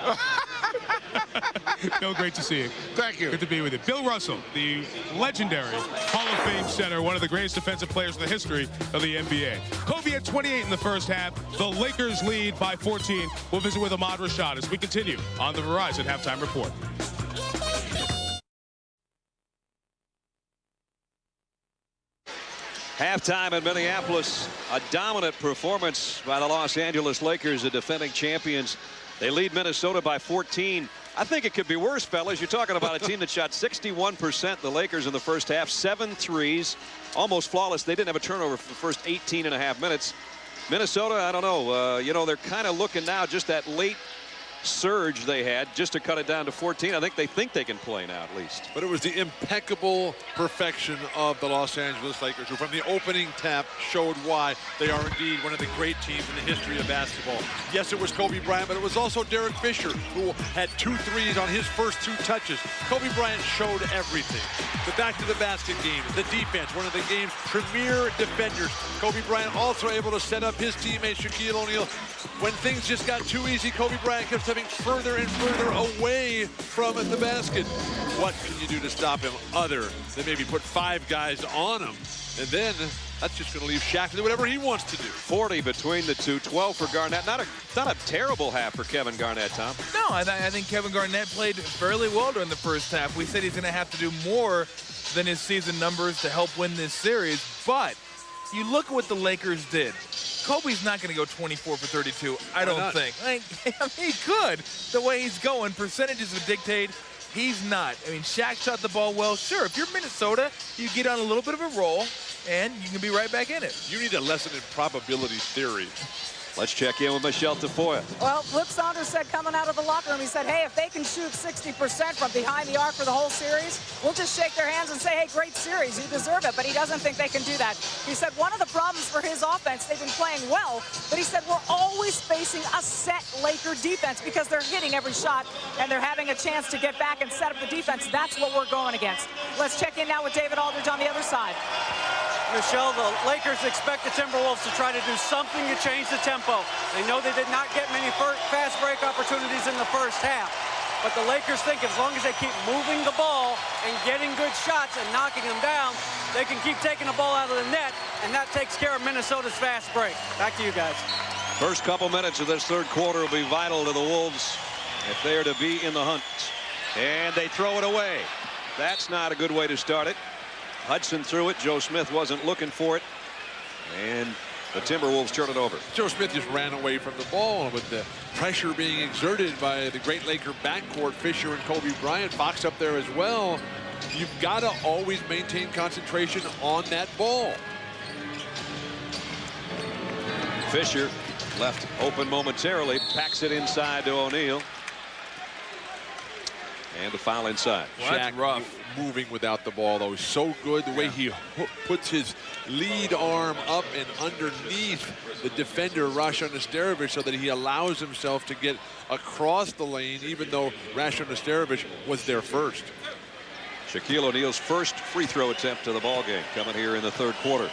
Bill, great to see you. Thank you. Good to be with you. Bill Russell, the legendary Hall of Fame center, one of the greatest defensive players in the history of the NBA. Kobe had 28 in the first half. The Lakers lead by 14. We'll visit with Ahmad Rashad as we continue on the Verizon Halftime Report. Halftime in Minneapolis, a dominant performance by the Los Angeles Lakers, the defending champions. They lead Minnesota by 14. I think it could be worse, fellas. You're talking about a team that shot 61%, the Lakers, in the first half, 7 threes, almost flawless. They didn't have a turnover for the first 18 and a half minutes. Minnesota, I don't know. They're kind of looking now just that late surge they had just to cut it down to 14. I think they can play now at least. But it was the impeccable perfection of the Los Angeles Lakers, who from the opening tap showed why they are indeed one of the great teams in the history of basketball. Yes, it was Kobe Bryant, but it was also Derek Fisher, who had 2 threes on his first 2 touches. Kobe Bryant showed everything. The back to the basket game, the defense, one of the game's premier defenders. Kobe Bryant also able to set up his teammate Shaquille O'Neal. When things just got too easy, Kobe Bryant kept stepping further and further away from the basket. What can you do to stop him other than maybe put 5 guys on him? And then that's just going to leave Shaq to do whatever he wants to do. 40 between the two, 12 for Garnett. Not a terrible half for Kevin Garnett, Tom. No, I think Kevin Garnett played fairly well during the first half. We said he's going to have to do more than his season numbers to help win this series, but you look at what the Lakers did. Kobe's not going to go 24 for 32, I don't think. I mean, he could. The way he's going, percentages would dictate he's not. I mean, Shaq shot the ball well. Sure, if you're Minnesota, you get on a little bit of a roll, and you can be right back in it. You need a lesson in probability theory. Let's check in with Michelle Tafoya. Well, Flip Saunders said coming out of the locker room, he said, hey, if they can shoot 60% from behind the arc for the whole series, we'll just shake their hands and say, hey, great series, you deserve it. But he doesn't think they can do that. He said one of the problems for his offense, they've been playing well, but he said we're always facing a set Laker defense because they're hitting every shot and they're having a chance to get back and set up the defense. That's what we're going against. Let's check in now with David Aldridge on the other side. Michelle, the Lakers expect the Timberwolves to try to do something to change the tempo. They know they did not get many fast break opportunities in the first half. But the Lakers think as long as they keep moving the ball and getting good shots and knocking them down, they can keep taking the ball out of the net, and that takes care of Minnesota's fast break. Back to you guys. First couple minutes of this third quarter will be vital to the Wolves if they are to be in the hunt. And they throw it away. That's not a good way to start it. Hudson threw it. Joe Smith wasn't looking for it. And the Timberwolves turn it over. Joe Smith just ran away from the ball with the pressure being exerted by the great Laker backcourt, Fisher and Kobe Bryant. Fox up there as well. You've got to always maintain concentration on that ball. Fisher left open momentarily, packs it inside to O'Neal. And the foul inside. Well, Shaq rough. Moving without the ball, though, so good. The way he puts his lead arm up and underneath the defender, Szczerbiak, so that he allows himself to get across the lane, even though Szczerbiak was there first. Shaquille O'Neal's first free throw attempt to the ball game coming here in the third quarter.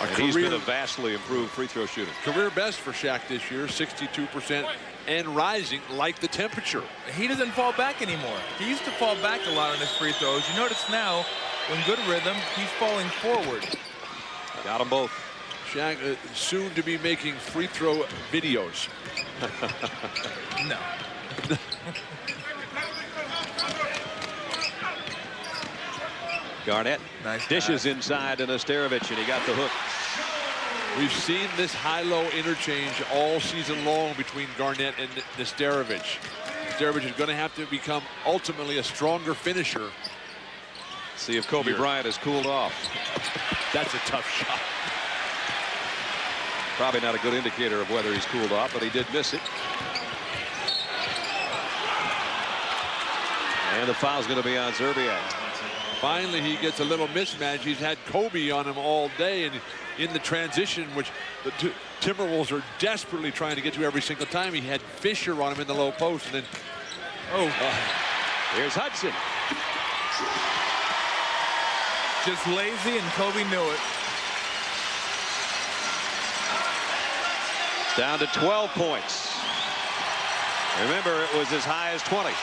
And he's been a vastly improved free throw shooter. Career best for Shaq this year, 62%, and rising like the temperature. He doesn't fall back anymore. He used to fall back a lot on his free throws. You notice now, in good rhythm, he's falling forward. Got them both. Shaq soon to be making free throw videos. No. Garnett nice dishes inside to Szczerbiak, and he got the hook. We've seen this high-low interchange all season long between Garnett and Szczerbiak. Szczerbiak is going to have to become ultimately a stronger finisher. See if Kobe Bryant has cooled off. That's a tough shot. Probably not a good indicator of whether he's cooled off, but he did miss it. And the foul's going to be on Szczerbiak. Finally, he gets a little mismatch. He's had Kobe on him all day, and in the transition, which the Timberwolves are desperately trying to get to every single time, he had Fisher on him in the low post, and then, here's Hudson. Just lazy, and Kobe knew it. Down to 12 points. Remember, it was as high as 20.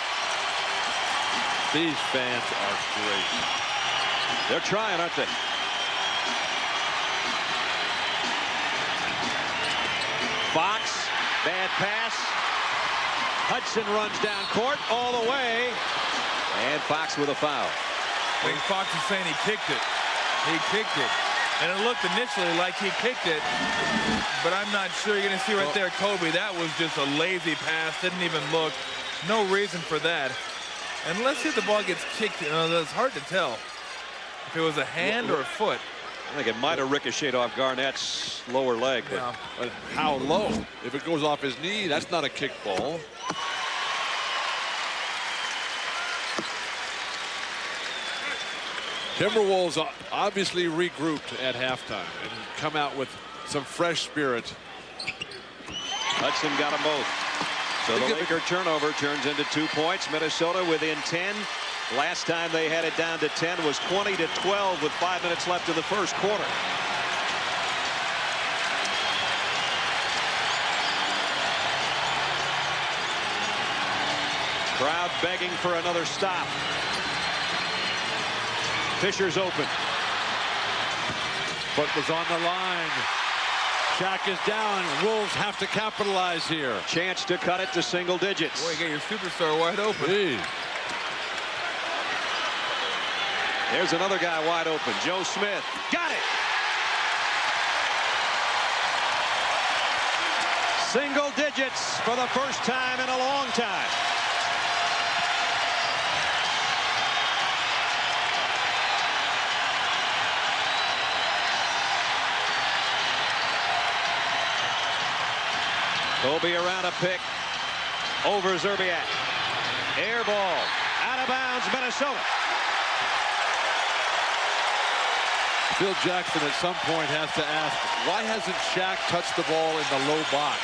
These fans are great. They're trying, aren't they? Fox, bad pass. Hudson runs down court all the way. And Fox with a foul. I think Fox is saying he kicked it. He kicked it. And it looked initially like he kicked it, but I'm not sure. You're going to see right there, Kobe, that was just a lazy pass. Didn't even look. No reason for that. And let's see if the ball gets kicked. That's hard to tell if it was a hand or a foot. I think it might have ricocheted off Garnett's lower leg. Yeah. But how low? If it goes off his knee, that's not a kick ball. Timberwolves obviously regrouped at halftime and come out with some fresh spirit. Hudson got them both. So the Laker turnover turns into 2 points. Minnesota within 10. Last time they had it down to 10 was 20-12 with 5 minutes left in the first quarter. Crowd begging for another stop. Fisher's open. Foot was on the line. Shaq is down. Wolves have to capitalize here. Chance to cut it to single digits. Boy, you get your superstar wide open. Hey. There's another guy wide open. Joe Smith. Got it. Single digits for the first time in a long time. Kobe around a pick over Szczerbiak. Air ball out of bounds, Minnesota. Phil Jackson at some point has to ask, why hasn't Shaq touched the ball in the low box?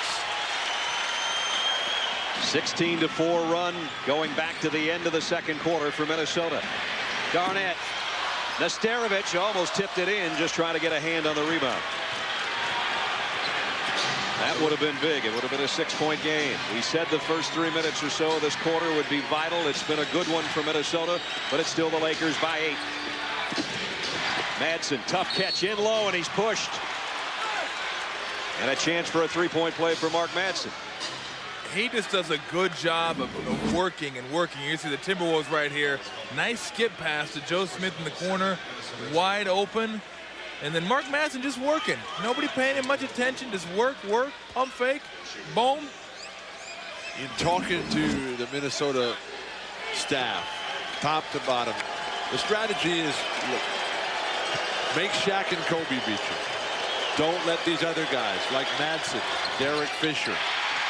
16-4 run going back to the end of the second quarter for Minnesota. Garnett. Szczerbiak almost tipped it in, just trying to get a hand on the rebound. That would have been big. It would have been a 6-point game. We said the first 3 minutes or so of this quarter would be vital. It's been a good one for Minnesota, but it's still the Lakers by 8. Madsen, tough catch in low, and he's pushed. And a chance for a 3-point play for Mark Madsen. He just does a good job of working and working. You see the Timberwolves right here. Nice skip pass to Joe Smith in the corner. Wide open. And then Mark Madsen just working. Nobody paying him much attention. Just work, pump fake, boom. In talking to the Minnesota staff, top to bottom, the strategy is, look, make Shaq and Kobe beat you. Don't let these other guys like Madsen, Derek Fisher,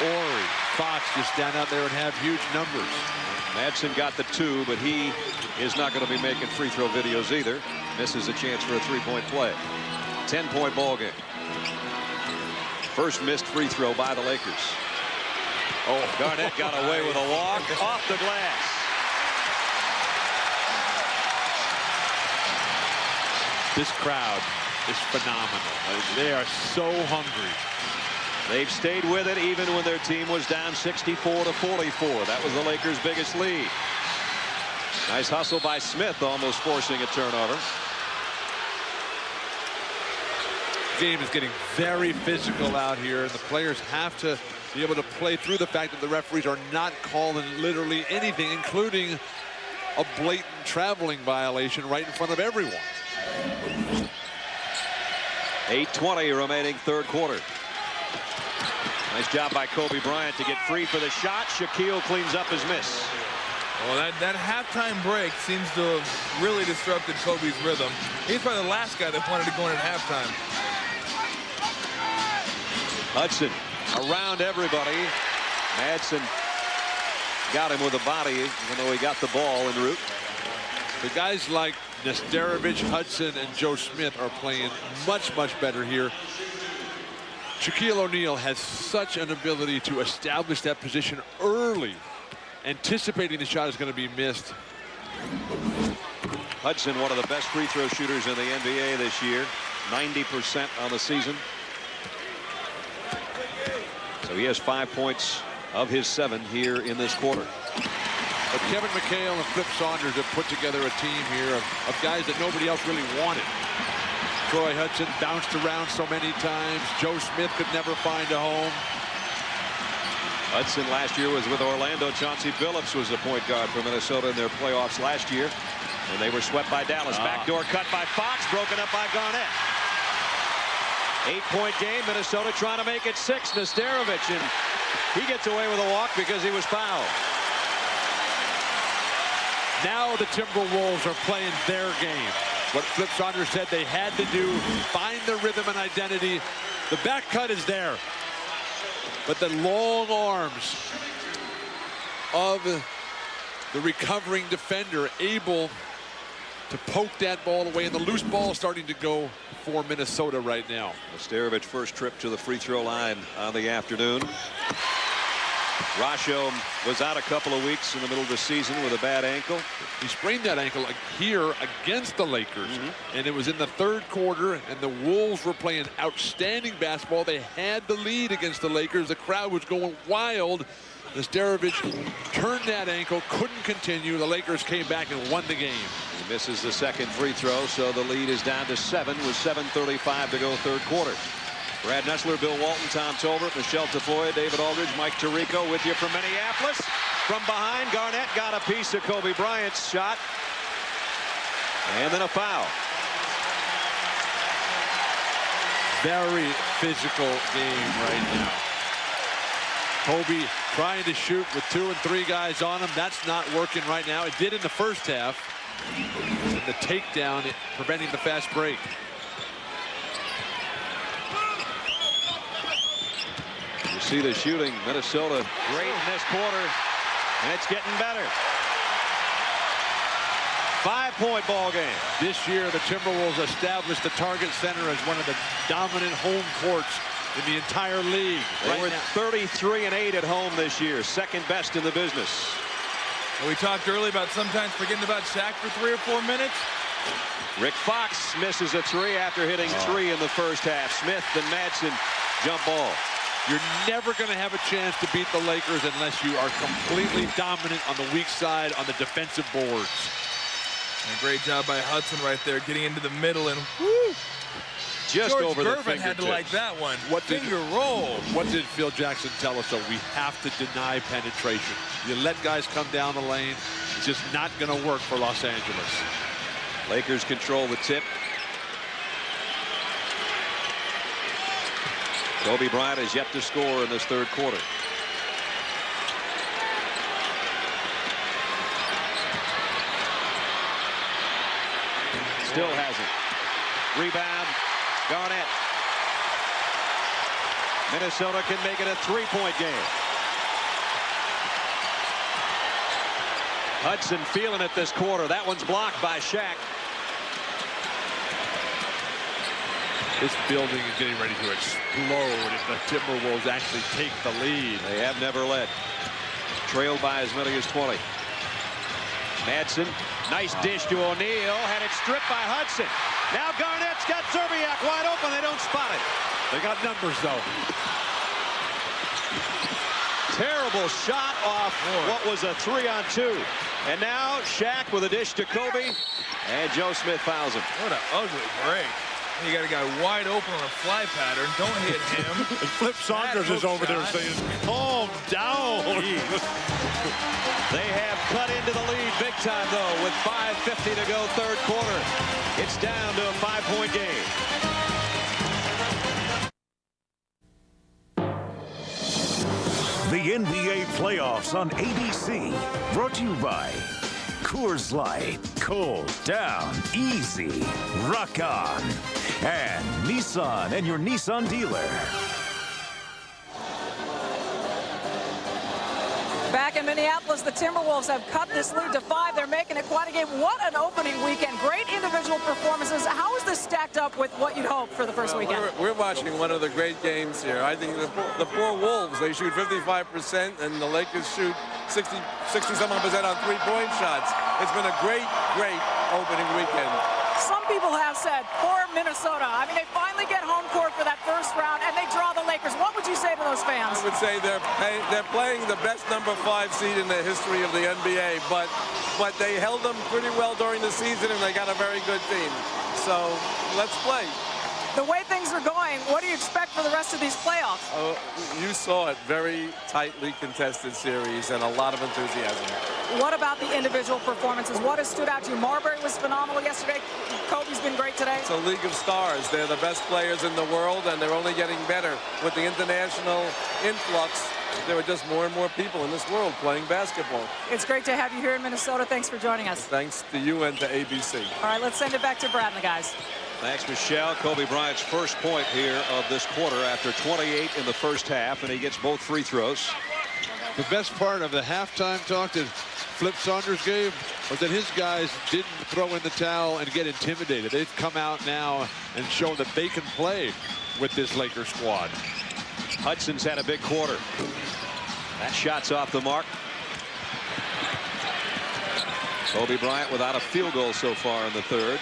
Ori, Fox just stand out there and have huge numbers. Madsen got the 2, but he is not going to be making free throw videos either. Misses a chance for a 3-point play. 10-point ball game. First missed free throw by the Lakers. Oh, Garnett got away with a walk off the glass. This crowd is phenomenal. They are so hungry. They've stayed with it even when their team was down 64-44. That was the Lakers' biggest lead. Nice hustle by Smith, almost forcing a turnover. The game is getting very physical out here, and the players have to be able to play through the fact that the referees are not calling literally anything, including a blatant traveling violation right in front of everyone. 8:20 remaining third quarter. Nice job by Kobe Bryant to get free for the shot. Shaquille cleans up his miss. Well, that halftime break seems to have really disrupted Kobe's rhythm. He's probably the last guy that wanted to go in at halftime. Hudson around everybody. Madsen got him with a body, even though he got the ball en route. The guys like Szczerbiak, Hudson, and Joe Smith are playing much better here. Shaquille O'Neal has such an ability to establish that position early, anticipating the shot is going to be missed. Hudson, one of the best free throw shooters in the NBA this year, 90% on the season. So he has 5 points of his 7 here in this quarter. But Kevin McHale and Flip Saunders have put together a team here of guys that nobody else really wanted. Troy Hudson bounced around so many times. Joe Smith could never find a home. Hudson last year was with Orlando. Chauncey Billups was the point guard for Minnesota in their playoffs last year. And they were swept by Dallas. Backdoor cut by Fox, broken up by Garnett. 8-point game. Minnesota trying to make it 6. Szczerbiak, and he gets away with a walk because he was fouled. Now the Timberwolves are playing their game. what Flip Saunders said they had to do, find the rhythm and identity. The back cut is there, but the long arms of the recovering defender able to poke that ball away, and the loose ball starting to go for Minnesota right now. Szczerbiak first trip to the free throw line on the afternoon. Rasho was out a couple of weeks in the middle of the season with a bad ankle. He sprained that ankle here against the Lakers, and it was in the third quarter, and the Wolves were playing outstanding basketball. They had the lead against the Lakers. The crowd was going wild. Szczerbiak turned that ankle, couldn't continue. The Lakers came back and won the game. He misses the second free throw, so the lead is down to 7 with 7:35 to go third quarter. Brad Nessler, Bill Walton, Tom Tolbert, Michelle Tafoya, David Aldridge, Mike Tirico with you from Minneapolis. From behind, Garnett got a piece of Kobe Bryant's shot. And then a foul. Very physical game right now. Kobe trying to shoot with 2 and 3 guys on him. That's not working right now. It did in the first half. And the takedown preventing the fast break. You see the shooting. Minnesota great in this quarter, and it's getting better. 5-point ball game. This year, the Timberwolves established the Target Center as one of the dominant home courts in the entire league. They were 33-8 at home this year, second best in the business. And we talked earlier about sometimes forgetting about Shaq for 3 or 4 minutes. Rick Fox misses a 3 after hitting 3 in the first half. Smith and Madsen jump ball. You're never going to have a chance to beat the Lakers unless you are completely dominant on the weak side on the defensive boards. And a great job by Hudson right there, getting into the middle and whoo! Just George over Gervin the fingertips. had to like that one. Finger roll. What did Phil Jackson tell us? So we have to deny penetration. You let guys come down the lane. It's just not going to work for Los Angeles. Lakers control the tip. Kobe Bryant has yet to score in this third quarter. Still hasn't. Rebound, Garnett. Minnesota can make it a 3-point game. Hudson feeling it this quarter. That one's blocked by Shaq. This building is getting ready to explode if the Timberwolves actually take the lead. They have never led. Trailed by as many as 20. Madsen, nice dish to O'Neal, had it stripped by Hudson. Now Garnett's got Szczerbiak wide open. They don't spot it. They got numbers, though. Terrible shot off what was a 3-on-2. And now Shaq with a dish to Kobe, and Joe Smith fouls him. What an ugly break. You got a guy wide open on a fly pattern. Don't hit him. And Flip Saunders is over there saying, calm down. They have cut into the lead big time, though, with 5:50 to go third quarter. It's down to a 5-point game. The NBA playoffs on ABC, brought to you by Coors Light, cold down, easy, rock on, and Nissan and your Nissan dealer. Back in Minneapolis, the Timberwolves have cut this lead to 5. They're making it quite a game. What an opening weekend. Great individual performances. How is this stacked up with what you'd hope for the first weekend? We're watching one of the great games here. I think the four Wolves, they shoot 55%, and the Lakers shoot 60-some% on three-point shots. It's been a great, great opening weekend. Some people have said, poor Minnesota. I mean, they finally get home court for that first round, and they draw the Lakers. What would you say to those fans? I would say they're playing the best number 5 seed in the history of the NBA, but they held them pretty well during the season, and they got a very good team. So let's play. The way things are going, what do you expect for the rest of these playoffs? You saw it. Very tightly contested series and a lot of enthusiasm. What about the individual performances? What has stood out to you? Marbury was phenomenal yesterday. Kobe's been great today. It's a league of stars. They're the best players in the world, and they're only getting better with the international influx. There were just more and more people in this world playing basketball. It's great to have you here in Minnesota. Thanks for joining us. Thanks to you and to ABC. All right, let's send it back to Brad and the guys. Thanks, Michelle. Kobe Bryant's first point here of this quarter after 28 in the first half, and he gets both free throws. The best part of the halftime talk that Flip Saunders gave was that his guys didn't throw in the towel and get intimidated. They've come out now and shown that they can play with this Lakers squad. Hudson's had a big quarter. That shot's off the mark. Kobe Bryant without a field goal so far in the third.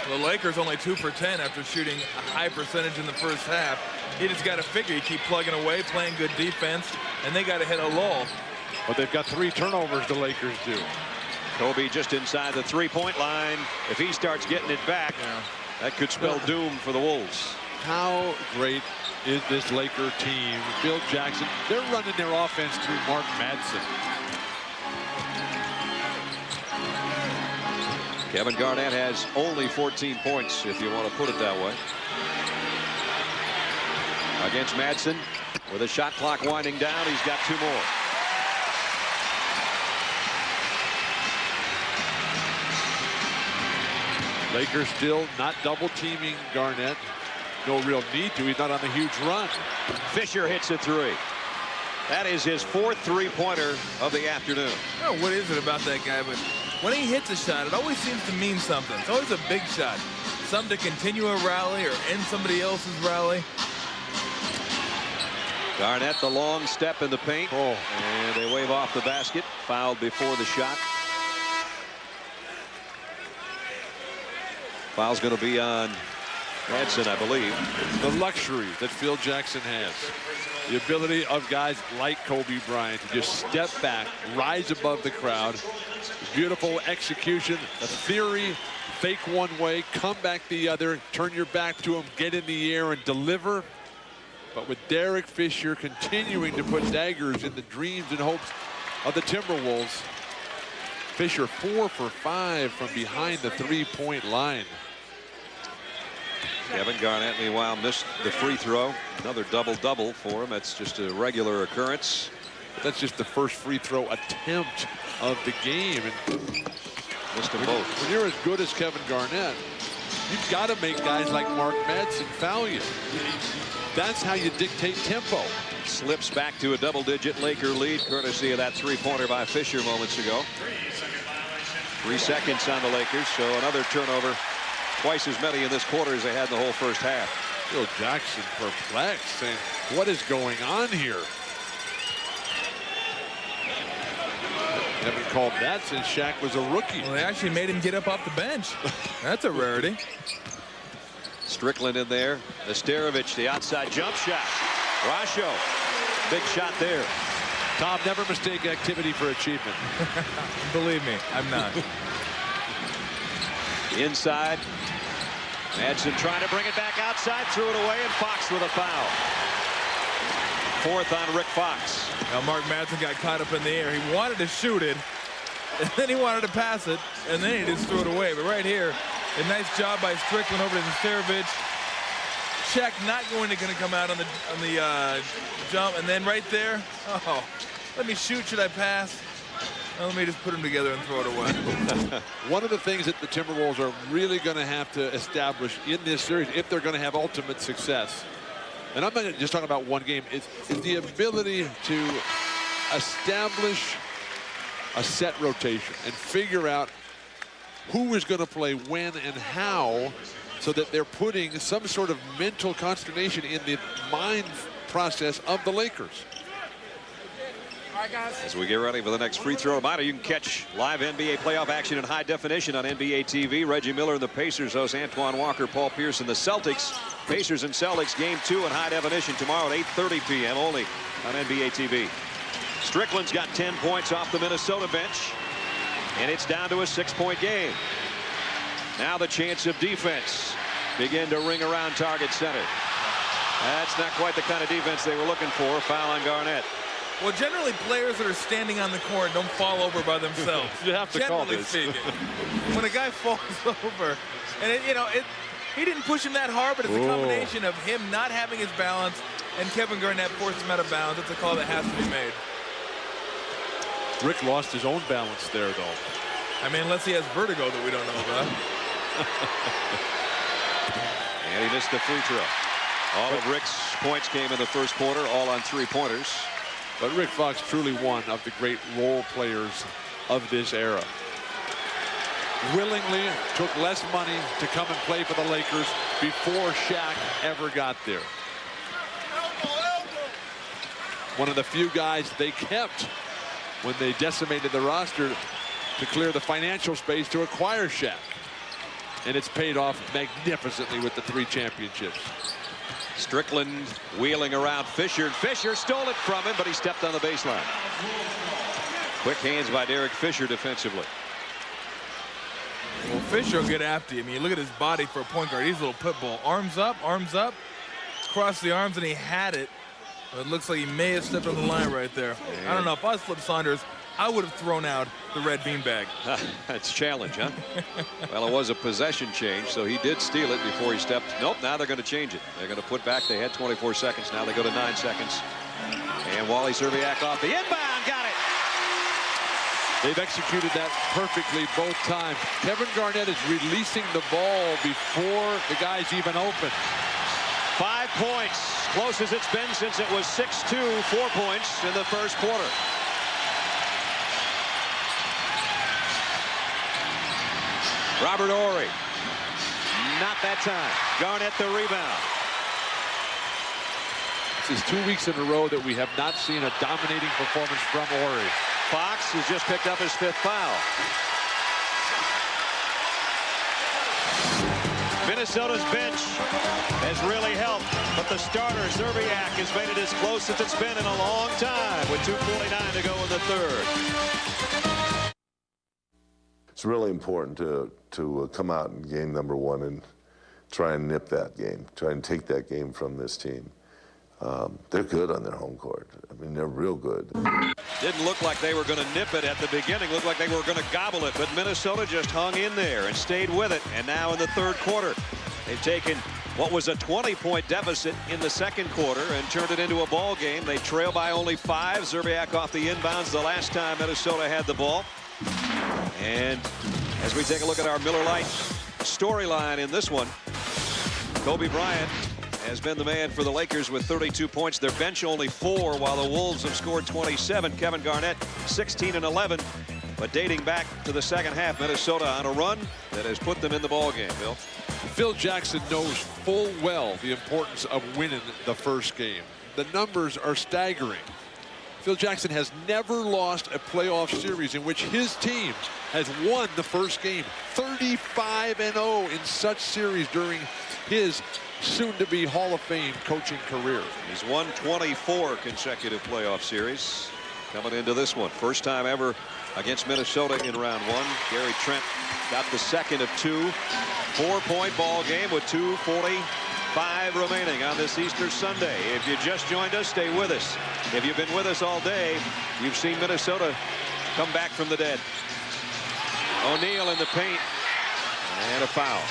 The Lakers only 2 for 10 after shooting a high percentage in the first half. You just got to figure you keep plugging away, playing good defense, and they got to hit a lull. But they've got 3 turnovers, the Lakers do. Kobe just inside the three-point line. If he starts getting it back, that could spell doom for the Wolves. How great is this Laker team? Phil Jackson, they're running their offense through Mark Madsen. Kevin Garnett has only 14 points, if you want to put it that way. Against Madsen, with a shot clock winding down, he's got 2 more. Lakers still not double teaming Garnett. No real need to. He's not on a huge run. Fisher hits a 3. That is his 4th three-pointer of the afternoon. I don't know what is it about that guy, but when he hits a shot, it always seems to mean something. It's always a big shot. Something to continue a rally or end somebody else's rally. Garnett, the long step in the paint. And they wave off the basket. Fouled before the shot. Foul's going to be on Hudson, I believe. The luxury that Phil Jackson has. The ability of guys like Kobe Bryant to just step back, rise above the crowd. Beautiful execution, a theory, fake one way, come back the other, turn your back to him, get in the air and deliver. But with Derek Fisher continuing to put daggers in the dreams and hopes of the Timberwolves, Fisher 4 for 5 from behind the three-point line. Kevin Garnett, meanwhile, missed the free throw. Another double-double for him. That's just a regular occurrence. That's just the first free throw attempt of the game. And missed them both. When you're as good as Kevin Garnett, you've got to make guys like Mark Madsen foul you. That's how you dictate tempo. Slips back to a double-digit Laker lead, courtesy of that three-pointer by Fisher moments ago. 3 seconds on the Lakers, so another turnover. Twice as many in this quarter as they had in the whole first half. Phil Jackson perplexed, saying, what is going on here? Haven't called that since Shaq was a rookie. Well, they actually made him get up off the bench. That's a rarity. Strickland in there. Szczerbiak, the outside jump shot. Rasho, big shot there. Tom, never mistake activity for achievement. Believe me, I'm not. Inside. Madsen trying to bring it back outside, threw it away, and Fox with a foul. 4th on Rick Fox. Now Mark Madsen got caught up in the air. He wanted to shoot it, and then he wanted to pass it, and then he just threw it away. But right here, a nice job by Strickland over to Szczerbiak. Shaq not going to come out on the jump, and then right there, oh, let me shoot. Should I pass? Well, let me just put them together and throw it away. One of the things that the Timberwolves are really going to have to establish in this series, if they're going to have ultimate success, and I'm not just talking about one game, is the ability to establish a set rotation and figure out who is going to play when and how, so that they're putting some sort of mental consternation in the mind process of the Lakers. As we get ready for the next free throw reminder, you can catch live NBA playoff action in high definition on NBA TV. Reggie Miller and the Pacers host Antoine Walker, Paul Pierce, and the Celtics. Pacers and Celtics game 2 in high definition tomorrow at 8:30 p.m. only on NBA TV. Strickland's got 10 points off the Minnesota bench, and it's down to a 6-point game. Now the chance of defense begin to ring around target center. That's not quite the kind of defense they were looking for. Foul on Garnett. Well, generally, players that are standing on the court don't fall over by themselves. You have to call this. Speaking. When a guy falls over, and he didn't push him that hard, but it's a combination of him not having his balance and Kevin Garnett forced him out of bounds. It's a call that has to be made. Rick lost his own balance there, though. I mean, unless he has vertigo that we don't know about. And he missed the free throw. All of Rick's points came in the first quarter, all on three-pointers. But Rick Fox truly one of the great role players of this era. Willingly took less money to come and play for the Lakers before Shaq ever got there. One of the few guys they kept when they decimated the roster to clear the financial space to acquire Shaq. And it's paid off magnificently with the 3 championships. Strickland wheeling around Fisher. Fisher stole it from him, but he stepped on the baseline. Quick hands by Derek Fisher defensively. Well, Fisher will get after you. I mean, you look at his body for a point guard. He's a little pit bull. Arms up, cross the arms, and he had it. But it looks like he may have stepped on the line right there. I don't know. If I was Flip Saunders, I would have thrown out the red beanbag. That's a challenge, huh? Well, it was a possession change, so he did steal it before he stepped. Nope, now they're going to change it. They're going to put back. They had 24 seconds. Now they go to 9 seconds. And Wally Szczerbiak off the inbound. Got it. They've executed that perfectly both times. Kevin Garnett is releasing the ball before the guy's even open. 5 points. Close as it's been since it was 6-2, 4 points in the first quarter. Robert Horry. Not that time. Garnett the rebound. This is 2 weeks in a row that we have not seen a dominating performance from Horry. Fox has just picked up his 5th foul. Minnesota's bench has really helped, but the starter, Szczerbiak, has made it as close as it's been in a long time with 2:49 to go in the third. It's really important to come out in game number 1 and try and nip that game, try and take that game from this team. They're good on their home court. I mean, they're real good. Didn't look like they were going to nip it at the beginning. Looked like they were going to gobble it, but Minnesota just hung in there and stayed with it. And now in the third quarter, they've taken what was a 20-point deficit in the second quarter and turned it into a ball game. They trail by only 5. Szczerbiak off the inbounds the last time Minnesota had the ball. And as we take a look at our Miller Lite storyline in this one, Kobe Bryant has been the man for the Lakers with 32 points. Their bench only 4, while the Wolves have scored 27. Kevin Garnett 16 and 11. But dating back to the second half, Minnesota on a run that has put them in the ball game. Bill. Phil Jackson knows full well the importance of winning the first game. The numbers are staggering. Phil Jackson has never lost a playoff series in which his team has won the first game. 35-0 in such series during his soon-to-be Hall of Fame coaching career. He's won 24 consecutive playoff series coming into this one. First time ever against Minnesota in round 1. Gary Trent got the second of 2. 4-point ball game with 2:45 remaining on this Easter Sunday. If you just joined us, stay with us. If you've been with us all day, you've seen Minnesota come back from the dead. O'Neal in the paint and a foul.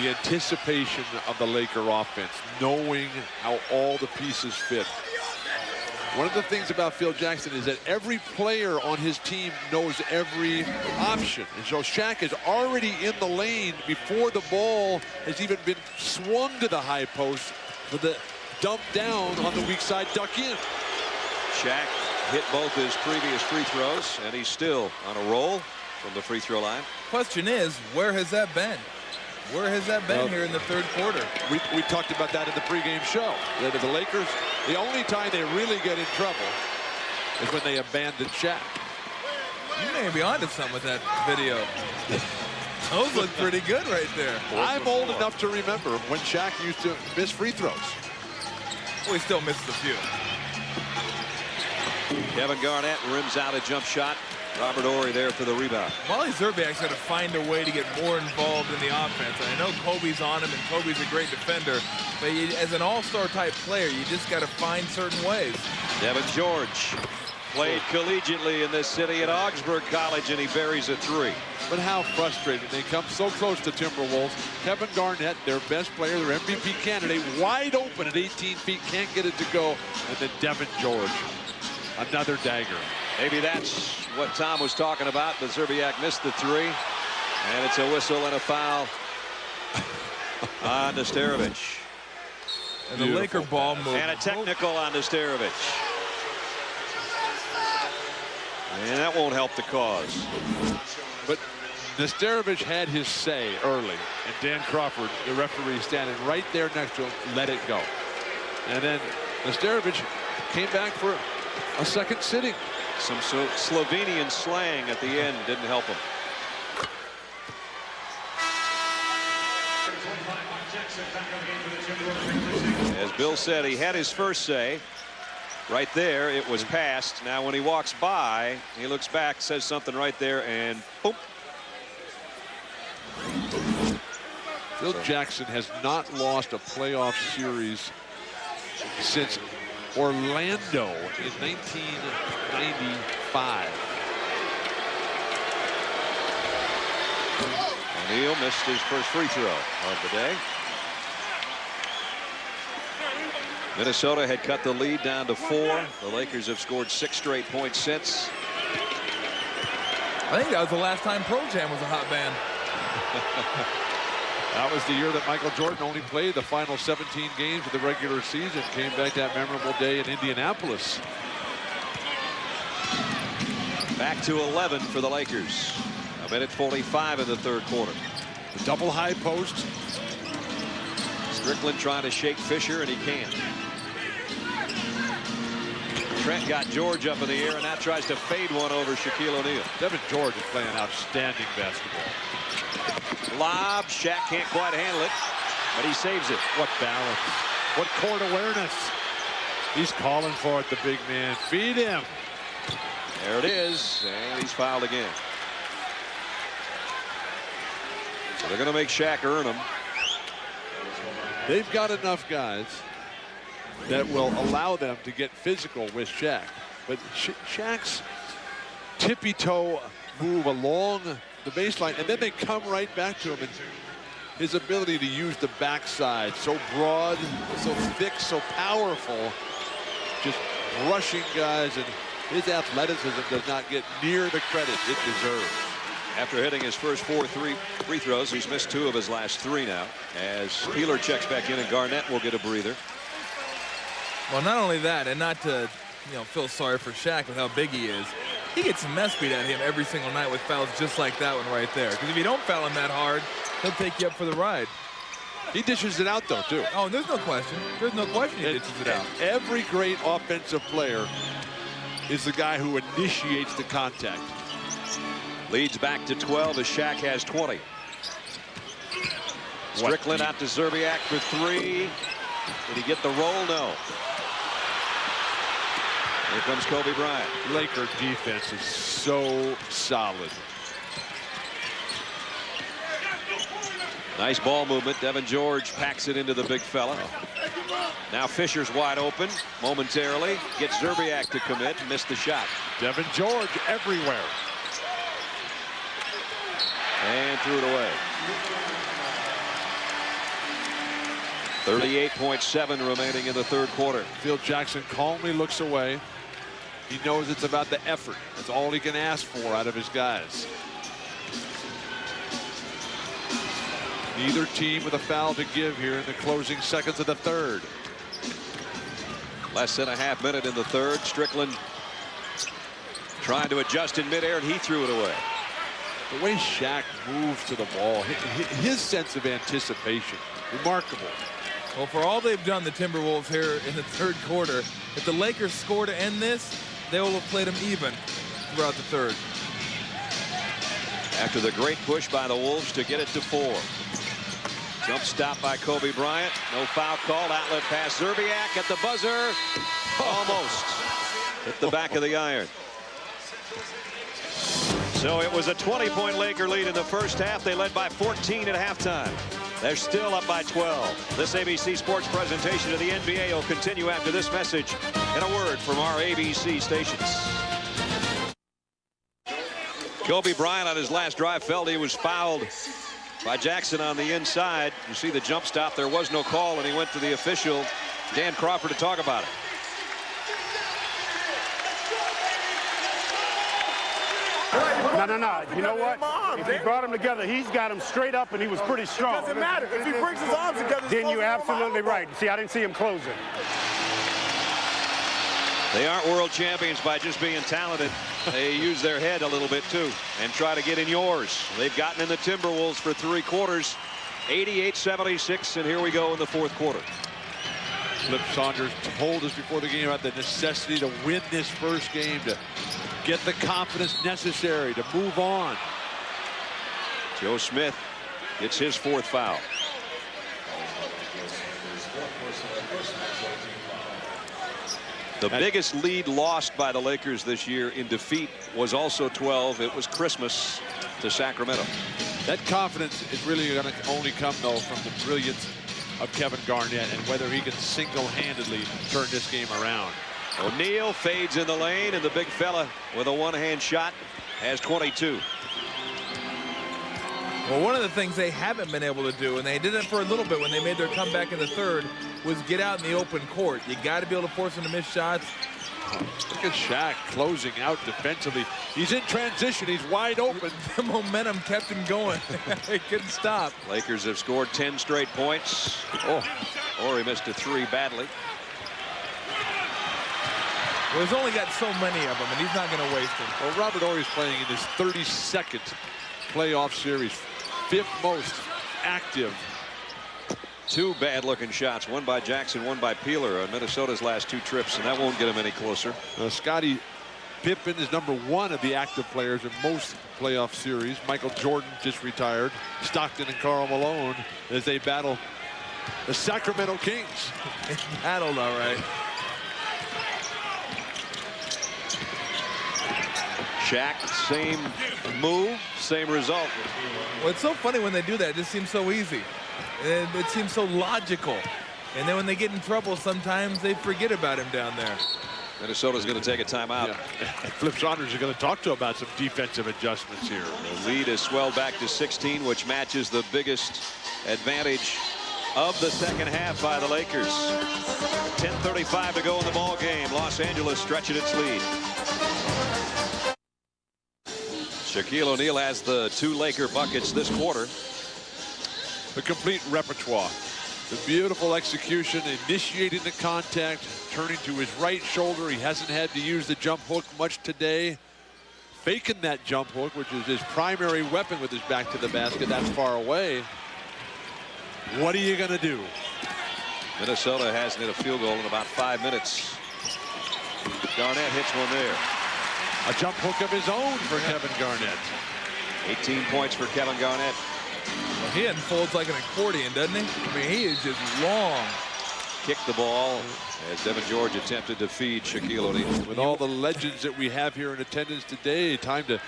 The anticipation of the Laker offense, knowing how all the pieces fit. One of the things about Phil Jackson is that every player on his team knows every option. And so Shaq is already in the lane before the ball has even been swung to the high post for the dump down on the weak side duck in. Shaq hit both his previous free throws, and he's still on a roll from the free throw line. Question is, where has that been? Where has that been here in the third quarter? We talked about that in the pregame show. The Lakers, the only time they really get in trouble is when they abandon Shaq. You may be onto something with that video. Those look pretty good right there. I'm old enough to remember when Shaq used to miss free throws. Well, he still misses a few. Kevin Garnett rims out a jump shot. Robert Horry there for the rebound. Wally Szczerbiak's got to find a way to get more involved in the offense. I know Kobe's on him, and Kobe's a great defender, but as an all-star type player, you just got to find certain ways. Devin George Played collegiately in this city at Augsburg College, and he buries a three. But how frustrating. They come so close to Timberwolves. Kevin Garnett, their best player, their MVP candidate, wide open at 18 feet, can't get it to go. And then Devin George, another dagger. Maybe that's what Tom was talking about, but Szczerbiak missed the three. And it's a whistle and a foul on Szczerbiak. And the Laker ball move. And a technical on Szczerbiak. And that won't help the cause. But Szczerbiak had his say early, and Dan Crawford, the referee, standing right there next to him, let it go. And then Szczerbiak came back for a second sitting. Some Slovenian slang at the end didn't help him. As Bill said, he had his first say. Right there, it was passed. Now, when he walks by, he looks back, says something right there, and boom. Phil Jackson has not lost a playoff series since Orlando in 1995. O'Neal missed his first free throw of the day. Minnesota had cut the lead down to 4. The Lakers have scored 6 straight points since. I think that was the last time Pro Jam was a hot band. That was the year that Michael Jordan only played the final 17 games of the regular season. Came back that memorable day in Indianapolis. Back to 11 for the Lakers. A minute 45 in the third quarter. The double high post. Strickland trying to shake Fisher, and he can't. Trent got George up in the air, and now tries to fade one over Shaquille O'Neal. Devin George is playing outstanding basketball. Lob. Shaq can't quite handle it, but he saves it. What balance. What court awareness. He's calling for it, the big man. Feed him. There it is, and he's fouled again. So they're going to make Shaq earn them. They've got enough guys that will allow them to get physical with Shaq. But Shaq's tippy-toe move along the baseline, and then they come right back to him. And his ability to use the backside, so broad, so thick, so powerful, just rushing guys, and his athleticism does not get near the credit it deserves. After hitting his first 4 free throws, he's missed 2 of his last 3 now. As Peeler checks back in, and Garnett will get a breather. Well, not only that, and not to feel sorry for Shaq with how big he is, he gets mess beat at him every single night with fouls just like that one right there. Because if you don't foul him that hard, he'll take you up for the ride. He dishes it out, though, too. Oh, there's no question. There's no question he dishes it out. Every great offensive player is the guy who initiates the contact. Leads back to 12 as Shaq has 20. Strickland out to Szczerbiak for 3. Did he get the roll? No. Here comes Kobe Bryant. Laker defense is so solid. Nice ball movement. Devin George packs it into the big fella. Now Fisher's wide open momentarily. Gets Szczerbiak to commit. Missed the shot. Devin George everywhere. And threw it away. 38.7 remaining in the third quarter. Phil Jackson calmly looks away. He knows it's about the effort. That's all he can ask for out of his guys. Neither team with a foul to give here in the closing seconds of the third. Less than a half minute in the third. Strickland trying to adjust in midair, and he threw it away. The way Shaq moves to the ball, his sense of anticipation, remarkable. Well, for all they've done, the Timberwolves here in the third quarter, if the Lakers score to end this, they will have played them even throughout the third. After the great push by the Wolves to get it to 4. Jump stop by Kobe Bryant. No foul called. Outlet pass. Szczerbiak at the buzzer. Almost hit the back of the iron. So it was a 20-point Laker lead in the first half. They led by 14 at halftime. They're still up by 12. This ABC Sports presentation of the NBA will continue after this message and a word from our ABC stations. Kobe Bryant on his last drive felt he was fouled by Jackson on the inside. You see the jump stop. There was no call, and he went to the official, Dan Crawford, to talk about it. No. You know what? If he brought them together, he's got them straight up, and he was pretty strong. Doesn't matter. If he brings his arms together, then you're absolutely right. See, I didn't see him closing. They aren't world champions by just being talented. They use their head a little bit, too, and try to get in yours. They've gotten in the Timberwolves for 3 quarters, 88-76, and here we go in the 4th quarter. Flip Saunders told us before the game about the necessity to win this first game, to get the confidence necessary to move on. Joe Smith gets his 4th foul. The biggest lead lost by the Lakers this year in defeat was also 12. It was Christmas to Sacramento. That confidence is really going to only come, though, from the brilliance of Kevin Garnett and whether he can single-handedly turn this game around. O'Neal fades in the lane, and the big fella with a one-hand shot has 22. Well, one of the things they haven't been able to do, and they did it for a little bit when they made their comeback in the 3rd, was get out in the open court. You got to be able to force them to miss shots. Look at Shaq closing out defensively. He's in transition. He's wide open. The momentum kept him going. He couldn't stop. Lakers have scored 10 straight points. Or he missed a 3 badly. Well, he's only got so many of them, and he's not going to waste them. Well, Robert Horry's playing in his 32nd playoff series, 5th most active. 2 bad-looking shots, one by Jackson, one by Peeler on Minnesota's last 2 trips, and that won't get him any closer. Scottie Pippen is #1 of the active players in most playoff series. Michael Jordan just retired. Stockton and Karl Malone as they battle the Sacramento Kings. They battled all right. Shaq, same move, same result. Well, it's so funny when they do that. It just seems so easy. It seems so logical. And then when they get in trouble, sometimes they forget about him down there. Minnesota's going to take a timeout. Yeah. Flip Saunders are going to talk to about some defensive adjustments here. The lead is swelled back to 16, which matches the biggest advantage of the 2nd half by the Lakers. 10:35 to go in the ball game. Los Angeles stretching its lead. Shaquille O'Neal has the 2 Laker buckets this quarter. The complete repertoire. The beautiful execution, initiating the contact, turning to his right shoulder. He hasn't had to use the jump hook much today. Faking that jump hook, which is his primary weapon with his back to the basket. That's far away. What are you going to do? Minnesota hasn't hit a field goal in about 5 minutes. Garnett hits one there. A jump hook of his own for Kevin Garnett. 18 points for Kevin Garnett. Well, he unfolds like an accordion, doesn't he? I mean, he is just long. Kicked the ball as Devin George attempted to feed Shaquille O'Neal. With all the legends that we have here in attendance today, time to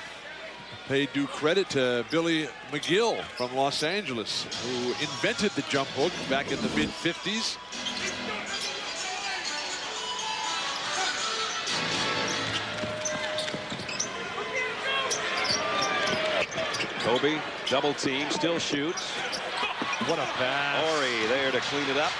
pay due credit to Billy McGill from Los Angeles, who invented the jump hook back in the mid-50s. Kobe, double team, still shoots. What a pass. Horry there to clean it up.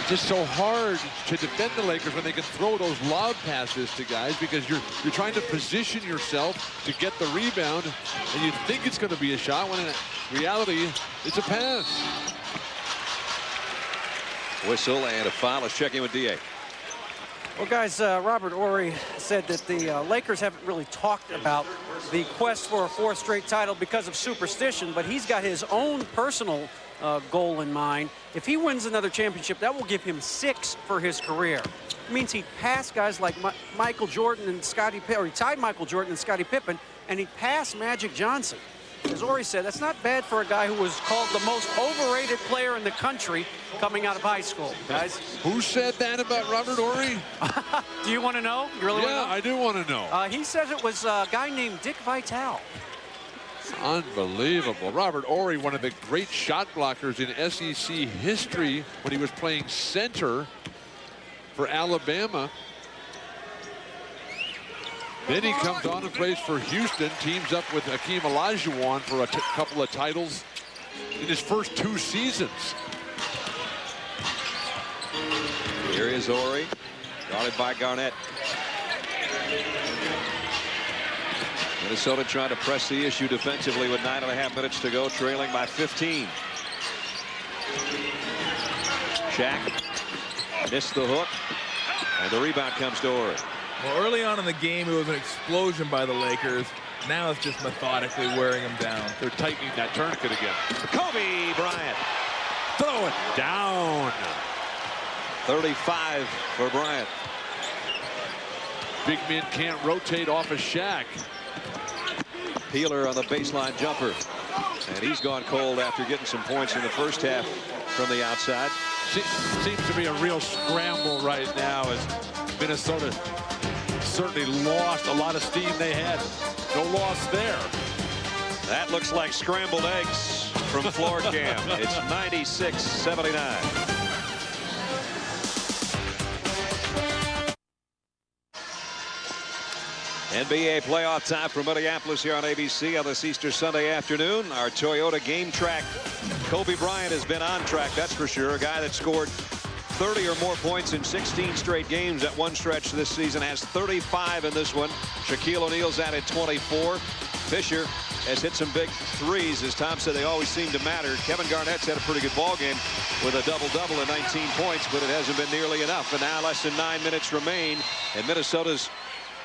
It's just so hard to defend the Lakers when they can throw those lob passes to guys, because you're trying to position yourself to get the rebound, and you think it's going to be a shot when in reality it's a pass. Whistle and a foul. Let's check in with DA. Well, guys, Robert Horry said that the Lakers haven't really talked about the quest for a 4th straight title because of superstition, but he's got his own personal goal in mind. If he wins another championship, that will give him 6 for his career. It means he'd pass guys like Michael Jordan and Scottie Pippen, or he tied Michael Jordan and Scottie Pippen, and he'd pass Magic Johnson. As Horry said, that's not bad for a guy who was called the most overrated player in the country coming out of high school, guys. Who said that about Robert Horry? Do you want to know? You really want to know? Yeah, I do want to know. He says it was a guy named Dick Vitale. Unbelievable. Robert Horry, one of the great shot blockers in SEC history when he was playing center for Alabama. Then he comes on and plays for Houston, teams up with Hakeem Olajuwon for a couple of titles in his first 2 seasons. Here is Ori, guarded by Garnett. Minnesota trying to press the issue defensively with 9.5 minutes to go, trailing by 15. Shaq missed the hook, and the rebound comes to Ori. Well, early on in the game, it was an explosion by the Lakers. Now it's just methodically wearing them down. They're tightening that tourniquet again. Kobe Bryant. Throw it down. 35 for Bryant. Big men can't rotate off of Shaq. Peeler on the baseline jumper. And he's gone cold after getting some points in the first half from the outside. Seems to be a real scramble right now as Minnesota certainly lost a lot of steam they had. No loss there. That looks like scrambled eggs from floor cam. It's 96-79. NBA playoff time for Minneapolis here on ABC on this Easter Sunday afternoon. Our Toyota game track. Kobe Bryant has been on track, that's for sure. A guy that scored 30 or more points in 16 straight games at one stretch this season, has 35 in this one. Shaquille O'Neal's added 24. Fisher has hit some big threes. As Tom said, they always seem to matter. Kevin Garnett's had a pretty good ball game with a double-double and 19 points, but it hasn't been nearly enough. And now less than 9 minutes remain, and Minnesota's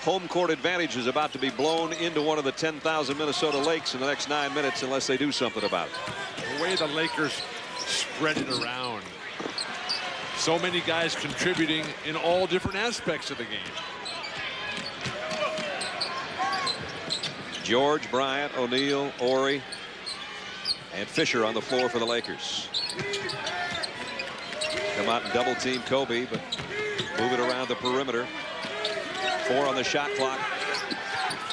home court advantage is about to be blown into one of the 10,000 Minnesota lakes in the next 9 minutes unless they do something about it. The way the Lakers spread it around. So many guys contributing in all different aspects of the game. George, Bryant, O'Neal, Ori, and Fisher on the floor for the Lakers. Come out and double team Kobe, but move it around the perimeter. 4 on the shot clock.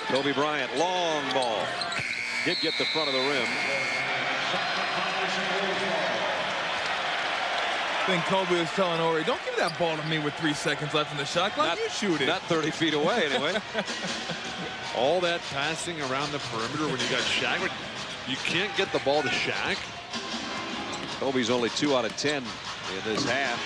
Kobe Bryant, long ball. Did get the front of the rim. I think Kobe was telling Ori, don't give that ball to me with 3 seconds left in the shot clock. You shoot it. Not 30 feet away, anyway. All that passing around the perimeter when you got Shaq. You can't get the ball to Shaq. Kobe's only 2 out of 10 in this half.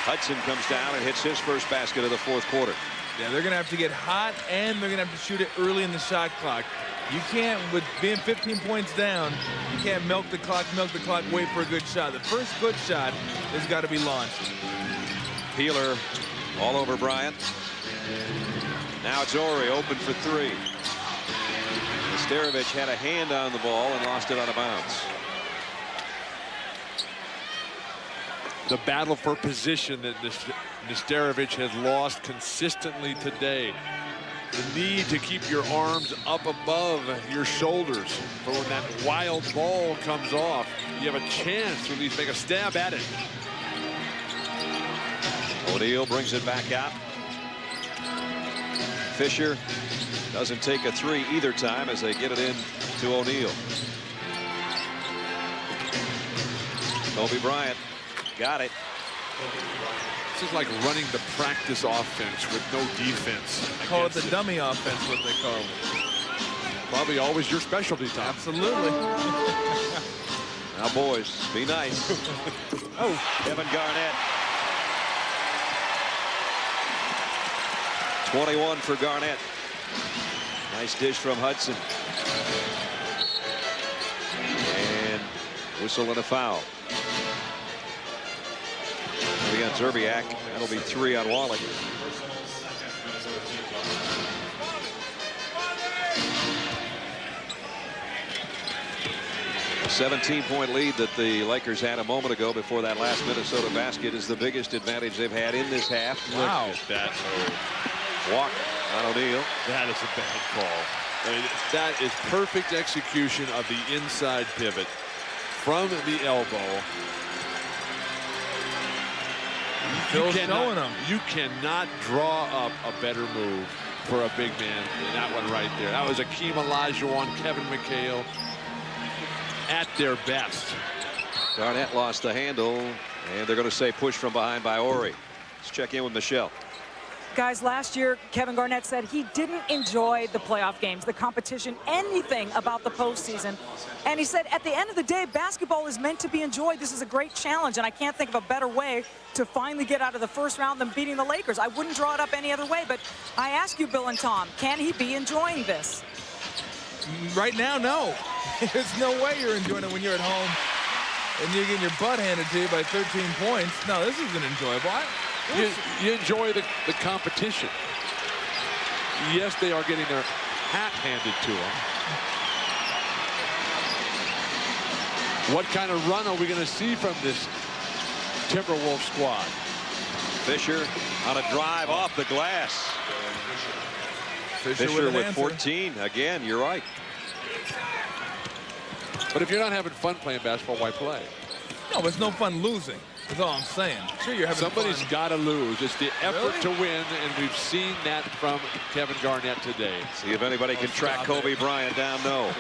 Hudson comes down and hits his first basket of the fourth quarter. Yeah, they're going to have to get hot, and they're going to have to shoot it early in the shot clock. You can't, with being 15 points down, you can't milk the clock, wait for a good shot. The first good shot has got to be launched. Peeler all over Bryant. Now it's Ori open for 3. Szczerbiak had a hand on the ball and lost it out of bounds. The battle for position that Szczerbiak has lost consistently today. The need to keep your arms up above your shoulders for when that wild ball comes off, you have a chance to at least make a stab at it. O'Neal brings it back out. Fisher doesn't take a 3 either time as they get it in to O'Neal. Kobe Bryant got it. This is like running the practice offense with no defense. They call it the dummy offense, what they call it. Probably always your specialty, Tom. Absolutely. Now, boys, be nice. Oh, Kevin Garnett. 21 for Garnett. Nice dish from Hudson. And whistle and a foul. We got Szczerbiak. That'll be 3 on Wally. A 17-point lead that the Lakers had a moment ago before that last Minnesota basket is the biggest advantage they've had in this half. Wow. Look at that move. Walk on O'Neal. That is a bad call. I mean, that is perfect execution of the inside pivot from the elbow. You cannot draw up a better move for a big man than that one right there. That was Hakeem Olajuwon, Kevin McHale at their best. Garnett lost the handle, and they're going to say push from behind by Ori. Let's check in with Michelle. Guys, last year, Kevin Garnett said he didn't enjoy the playoff games, the competition, anything about the postseason. And he said, at the end of the day, basketball is meant to be enjoyed. This is a great challenge, and I can't think of a better way to finally get out of the first round than beating the Lakers. I wouldn't draw it up any other way, but I ask you, Bill and Tom, can he be enjoying this? Right now, no. There's no way you're enjoying it when you're at home and you're getting your butt handed to you by 13 points. No, this isn't enjoyable. You enjoy the competition. Yes, they are getting their hat handed to them. What kind of run are we going to see from this Timberwolves squad? Fisher on a drive off the glass. Fisher with 14. Again, you're right. But if you're not having fun playing basketball, why play? No, it's no fun losing. That's all I'm saying. Sure, you're having Somebody's fun. got to lose. It's the effort to win, and we've seen that from Kevin Garnett today. See if anybody can track Kobe Bryant down. No.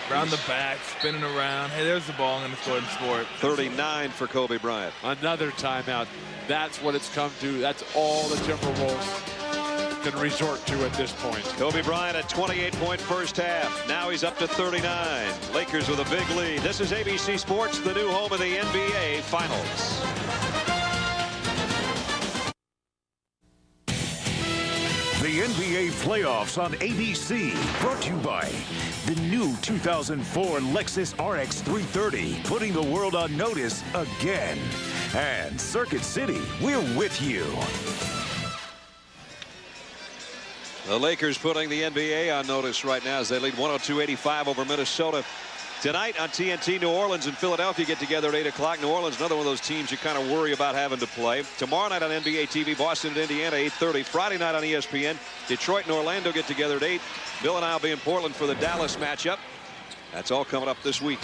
Around the back, spinning around. Hey, there's the ball. I'm going to go ahead and score it. 39 for Kobe Bryant. Another timeout. That's what it's come to. That's all the Timberwolves can resort to at this point. Kobe Bryant at 28-point first half. Now he's up to 39. Lakers with a big lead. This is ABC Sports, the new home of the NBA Finals. The NBA playoffs on ABC, brought to you by the new 2004 Lexus RX 330, putting the world on notice again. And Circuit City, we're with you. The Lakers putting the NBA on notice right now as they lead 102-85 over Minnesota. Tonight on TNT, New Orleans and Philadelphia get together at 8 o'clock. New Orleans, another one of those teams you kind of worry about having to play. Tomorrow night on NBA TV, Boston and Indiana, 8:30. Friday night on ESPN, Detroit and Orlando get together at 8. Bill and I will be in Portland for the Dallas matchup. That's all coming up this week.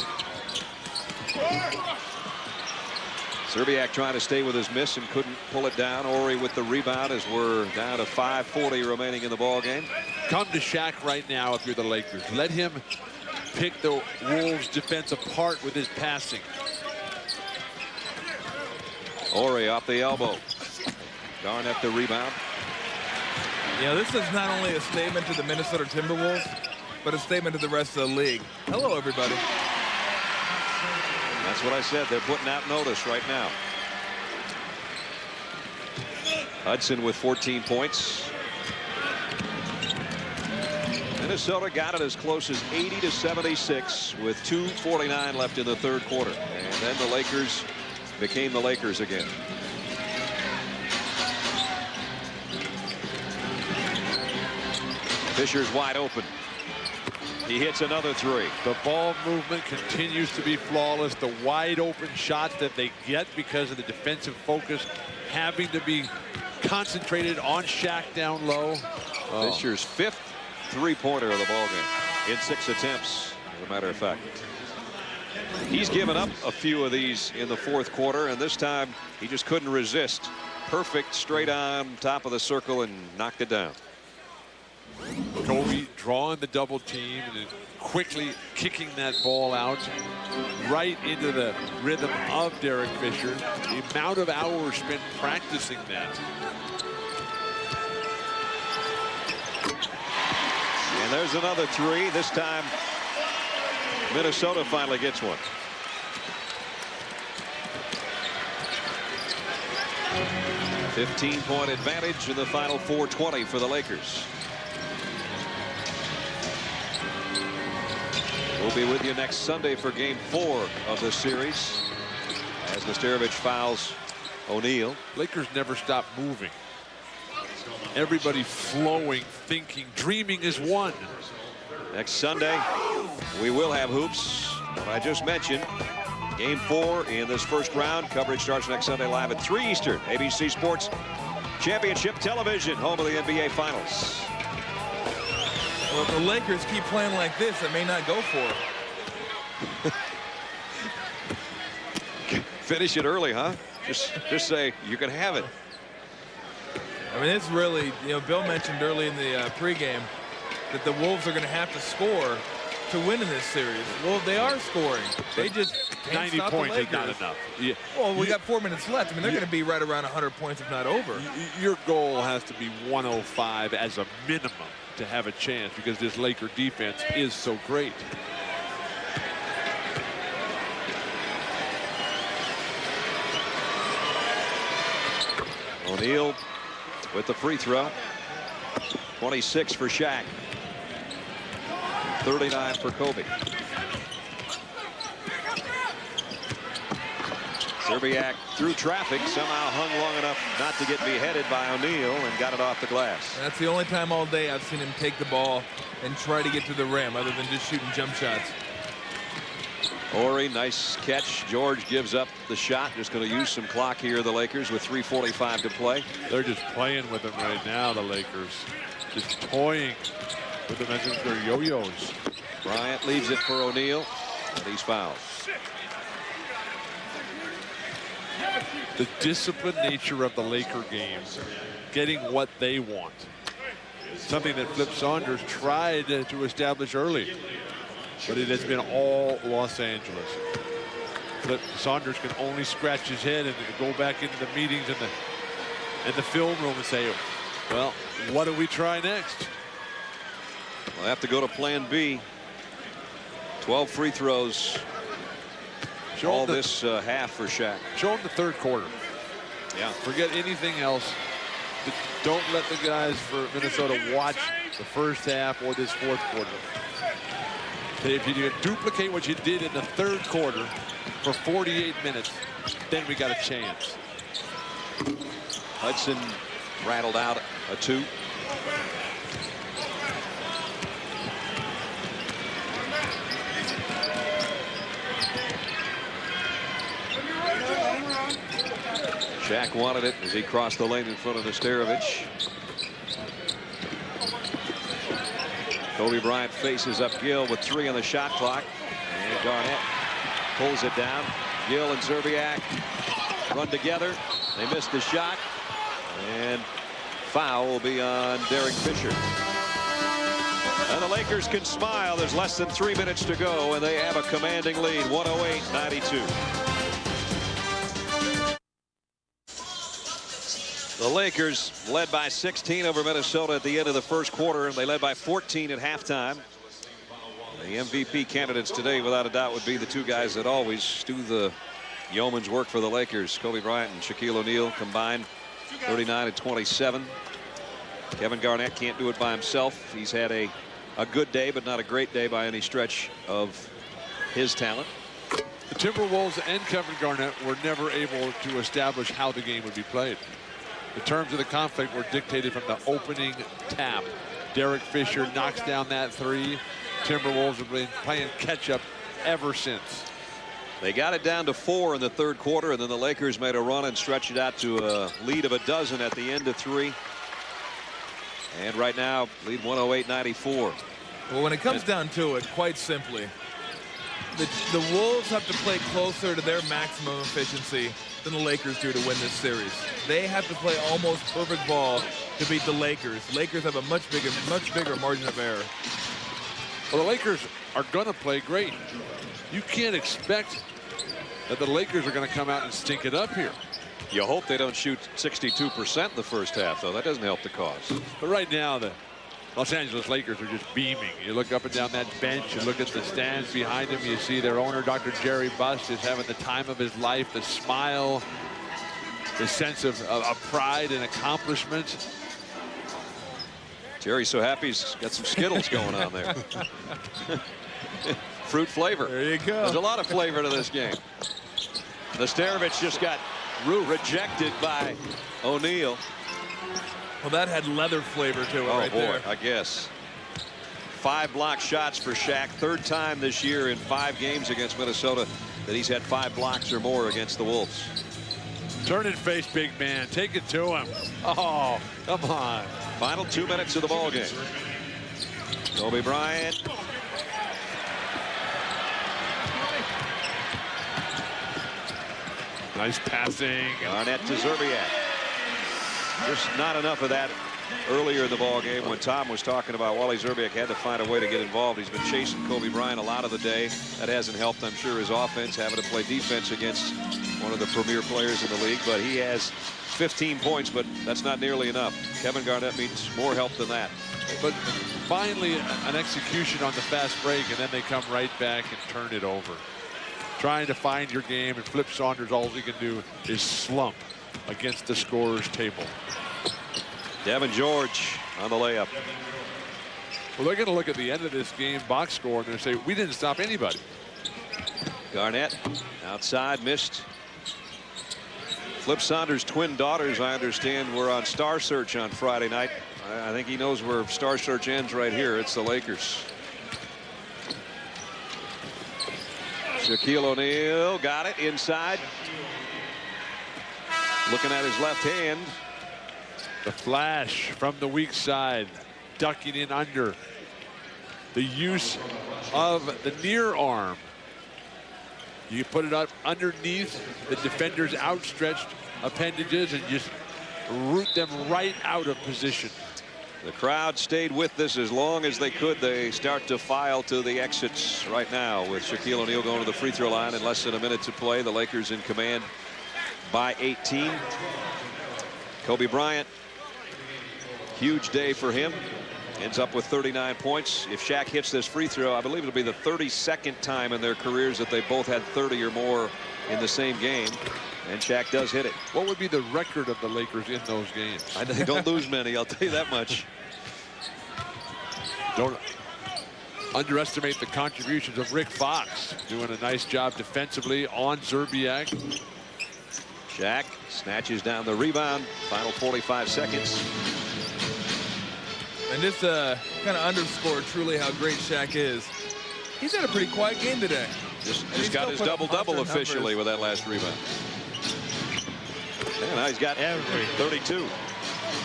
Szczerbiak trying to stay with his miss and couldn't pull it down. Ori with the rebound as we're down to 5:40 remaining in the ball game. Come to Shaq right now if you're the Lakers. Let him pick the Wolves defense apart with his passing. Ori off the elbow. Garnett the rebound. Yeah, this is not only a statement to the Minnesota Timberwolves, but a statement to the rest of the league. Hello, everybody. That's what I said. They're putting out notice right now. Hudson with 14 points. Minnesota got it as close as 80-76 with 2:49 left in the third quarter. And then the Lakers became the Lakers again. Fisher's wide open. He hits another three. The ball movement continues to be flawless. The wide open shots that they get because of the defensive focus having to be concentrated on Shaq down low. Fisher's fifth three-pointer of the ball game in 6 attempts, as a matter of fact. He's given up a few of these in the fourth quarter, and this time he just couldn't resist. Perfect straight on top of the circle and knocked it down. Kobe drawing the double team and then quickly kicking that ball out right into the rhythm of Derek Fisher. The amount of hours spent practicing that. And there's another three. This time Minnesota finally gets one. A 15-point advantage in the final 4:20 for the Lakers. We'll be with you next Sunday for Game 4 of this series as Szczerbiak fouls O'Neal. Lakers never stop moving. Everybody flowing, thinking, dreaming is one. Next Sunday, we will have hoops. What I just mentioned, Game 4 in this first round. Coverage starts next Sunday live at 3 Eastern. ABC Sports Championship Television, home of the NBA Finals. Well, if the Lakers keep playing like this, it may not go for it. Finish it early, huh? Just say you can have it. I mean, it's really, you know, Bill mentioned early in the pregame that the Wolves are going to have to score to win in this series. Well, they are scoring. They just can't 90 stop the points is Lakers. not enough. Yeah. Well, we got 4 minutes left. I mean, they're going to be right around 100 points, if not over. Your goal has to be 105 as a minimum to have a chance, because this Laker defense is so great. O'Neal with the free throw. 26 for Shaq. 39 for Kobe. Szczerbiak through traffic, somehow hung long enough not to get beheaded by O'Neal and got it off the glass. That's the only time all day I've seen him take the ball and try to get to the rim, other than just shooting jump shots. Horry, nice catch. George gives up the shot. Just going to use some clock here, the Lakers, with 3:45 to play. They're just playing with them right now, the Lakers. Just toying with them as if they're yo-yos. Bryant leaves it for O'Neal, and he's fouled. The disciplined nature of the Laker game, getting what they want. Something that Flip Saunders tried to establish early, but it has been all Los Angeles. Flip Saunders can only scratch his head and go back into the meetings in the film room and say, well, what do we try next? We'll have to go to plan B. 12 free throws. All this half for Shaq. Show him the third quarter. Yeah. Forget anything else. Don't let the guys for Minnesota watch the first half or this fourth quarter. If you can duplicate what you did in the third quarter for 48 minutes, then we got a chance. Hudson rattled out a 2. Shaq wanted it as he crossed the lane in front of Szczerbiak. Kobe Bryant faces up Gill with 3 on the shot clock. And Garnett pulls it down. Gill and Szczerbiak run together. They missed the shot. And foul will be on Derek Fisher. And the Lakers can smile. There's less than 3 minutes to go, and they have a commanding lead, 108-92. The Lakers led by 16 over Minnesota at the end of the first quarter, and they led by 14 at halftime. The MVP candidates today, without a doubt, would be the two guys that always do the yeoman's work for the Lakers. Kobe Bryant and Shaquille O'Neal combined 39 and 27. Kevin Garnett can't do it by himself. He's had a good day, but not a great day by any stretch of his talent. The Timberwolves and Kevin Garnett were never able to establish how the game would be played. The terms of the conflict were dictated from the opening tap. Derek Fisher knocks down that 3. Timberwolves have been playing catch-up ever since. They got it down to 4 in the third quarter, and then the Lakers made a run and stretched it out to a lead of 12 at the end of 3. And right now, lead 108-94. Well, when it comes down to it, quite simply, the Wolves have to play closer to their maximum efficiency than the Lakers do to win this series. They have to play almost perfect ball to beat the Lakers. Lakers have a much bigger margin of error. Well, the Lakers are going to play great. You can't expect that the Lakers are going to come out and stink it up here. You hope they don't shoot 62% in the first half, though. That doesn't help the cause. But right now, the Los Angeles Lakers are just beaming. You look up and down that bench, you look at the stands behind them, you see their owner, Dr. Jerry Buss, is having the time of his life, the smile, the sense of pride and accomplishment. Jerry's so happy he's got some Skittles going on there. Fruit flavor. There you go. There's a lot of flavor to this game. The Szczerbiak just got rejected by O'Neal. Well, that had leather flavor to it right there. I guess. 5 block shots for Shaq. 3rd time this year in 5 games against Minnesota that he's had 5 blocks or more against the Wolves. Turn and face, big man. Take it to him. Oh, come on. Final 2 minutes of the ball game. Kobe Bryant. Nice passing. Garnett to Szczerbiak. Just not enough of that earlier in the ball game when Tom was talking about Wally Szczerbiak had to find a way to get involved. He's been chasing Kobe Bryant a lot of the day. That hasn't helped, I'm sure, his offense, having to play defense against one of the premier players in the league. But he has 15 points, but that's not nearly enough. Kevin Garnett needs more help than that. But finally, an execution on the fast break, and then they come right back and turn it over. Trying to find your game, and Flip Saunders, all he can do is slump against the scorer's table. Devin George on the layup. Well, they're going to look at the end of this game box score and they're say, we didn't stop anybody. Garnett outside, missed. Flip Saunders' twin daughters, I understand, were on Star Search on Friday night. I think he knows where Star Search ends right here. It's the Lakers. Shaquille O'Neal got it inside. Looking at his left hand. The flash from the weak side, ducking in under. The use of the near arm. You put it up underneath the defender's outstretched appendages and just root them right out of position. The crowd stayed with this as long as they could. They start to file to the exits right now with Shaquille O'Neal going to the free throw line in less than a minute to play. The Lakers in command by 18. Kobe Bryant, huge day for him. Ends up with 39 points. If Shaq hits this free throw, I believe it'll be the 32nd time in their careers that they both had 30 or more in the same game. And Shaq does hit it. What would be the record of the Lakers in those games? They don't lose many, I'll tell you that much. Don't underestimate the contributions of Rick Fox, doing a nice job defensively on Szczerbiak. Shaq snatches down the rebound. Final 45 seconds. And this kind of underscored truly how great Shaq is. He's had a pretty quiet game today. Just got his double-double officially with that last rebound. And now he's got 32.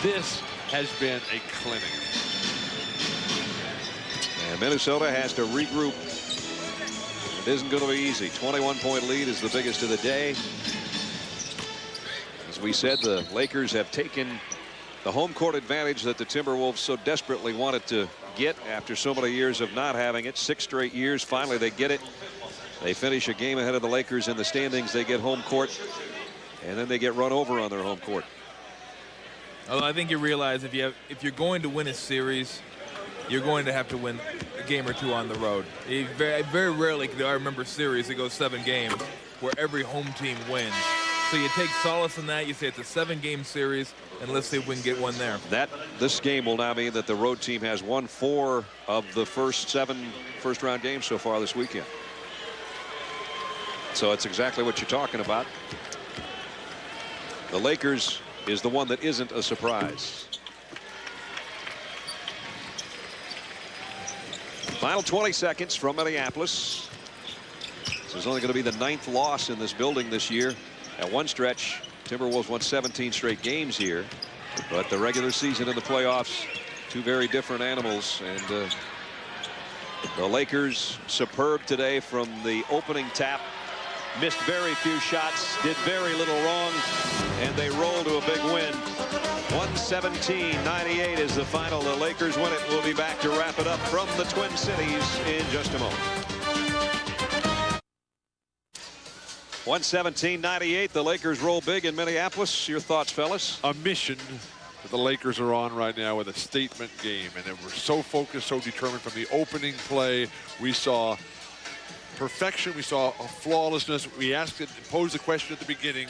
This has been a clinic. And Minnesota has to regroup. It isn't going to be easy. 21-point lead is the biggest of the day. As we said, the Lakers have taken the home court advantage that the Timberwolves so desperately wanted to get after so many years of not having it. 6 straight years. Finally, they get it. They finish a game ahead of the Lakers in the standings. They get home court, and then they get run over on their home court. Although I think you realize if you're going to win a series, you're going to have to win a game or two on the road. Very rarely do I remember a series that goes 7 games where every home team wins. So you take solace in that. You say it's a 7-game series, and let's see if we can get one there. This game will now mean that the road team has won 4 of the first 7 first-round games so far this weekend. So it's exactly what you're talking about. The Lakers is the one that isn't a surprise. Final 20 seconds from Minneapolis. This is only going to be the 9th loss in this building this year. At one stretch, Timberwolves won 17 straight games here, but the regular season and the playoffs, 2 very different animals. And the Lakers superb today from the opening tap. Missed very few shots, did very little wrong, and they roll to a big win. 117-98 is the final. The Lakers win it. We'll be back to wrap it up from the Twin Cities in just a moment. 117-98. The Lakers roll big in Minneapolis. Your thoughts, fellas? A mission that the Lakers are on right now with a statement game, and they were so focused, so determined from the opening play. We saw perfection. We saw a flawlessness. We asked it, posed the question at the beginning,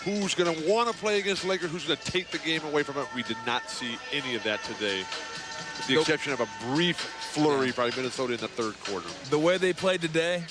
who's going to want to play against the Lakers? Who's going to take the game away from it? We did not see any of that today, with the exception of a brief flurry by Minnesota in the 3rd quarter. The way they played today,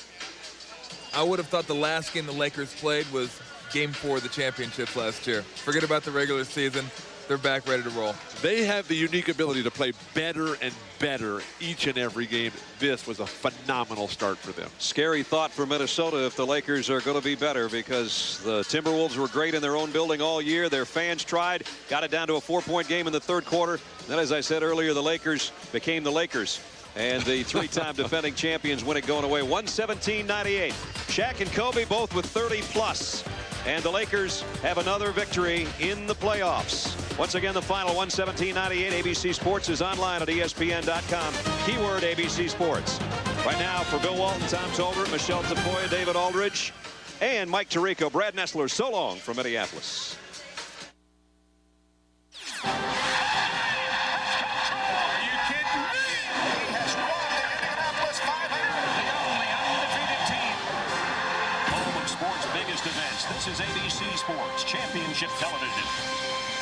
I would have thought the last game the Lakers played was Game 4 of the championships last year. Forget about the regular season. They're back ready to roll. They have the unique ability to play better and better each and every game. This was a phenomenal start for them. Scary thought for Minnesota if the Lakers are going to be better, because the Timberwolves were great in their own building all year. Their fans tried, got it down to a 4-point game in the 3rd quarter. Then, as I said earlier, the Lakers became the Lakers. And the 3-time defending champions win it going away 117-98. Shaq and Kobe both with 30+. And the Lakers have another victory in the playoffs. Once again, the final 117-98. ABC Sports is online at ESPN.com. Keyword ABC Sports. Right now, for Bill Walton, Tom Tolbert, Michelle Tafoya, David Aldridge, and Mike Tirico, Brad Nessler, so long from Minneapolis. This is ABC Sports Championship Television.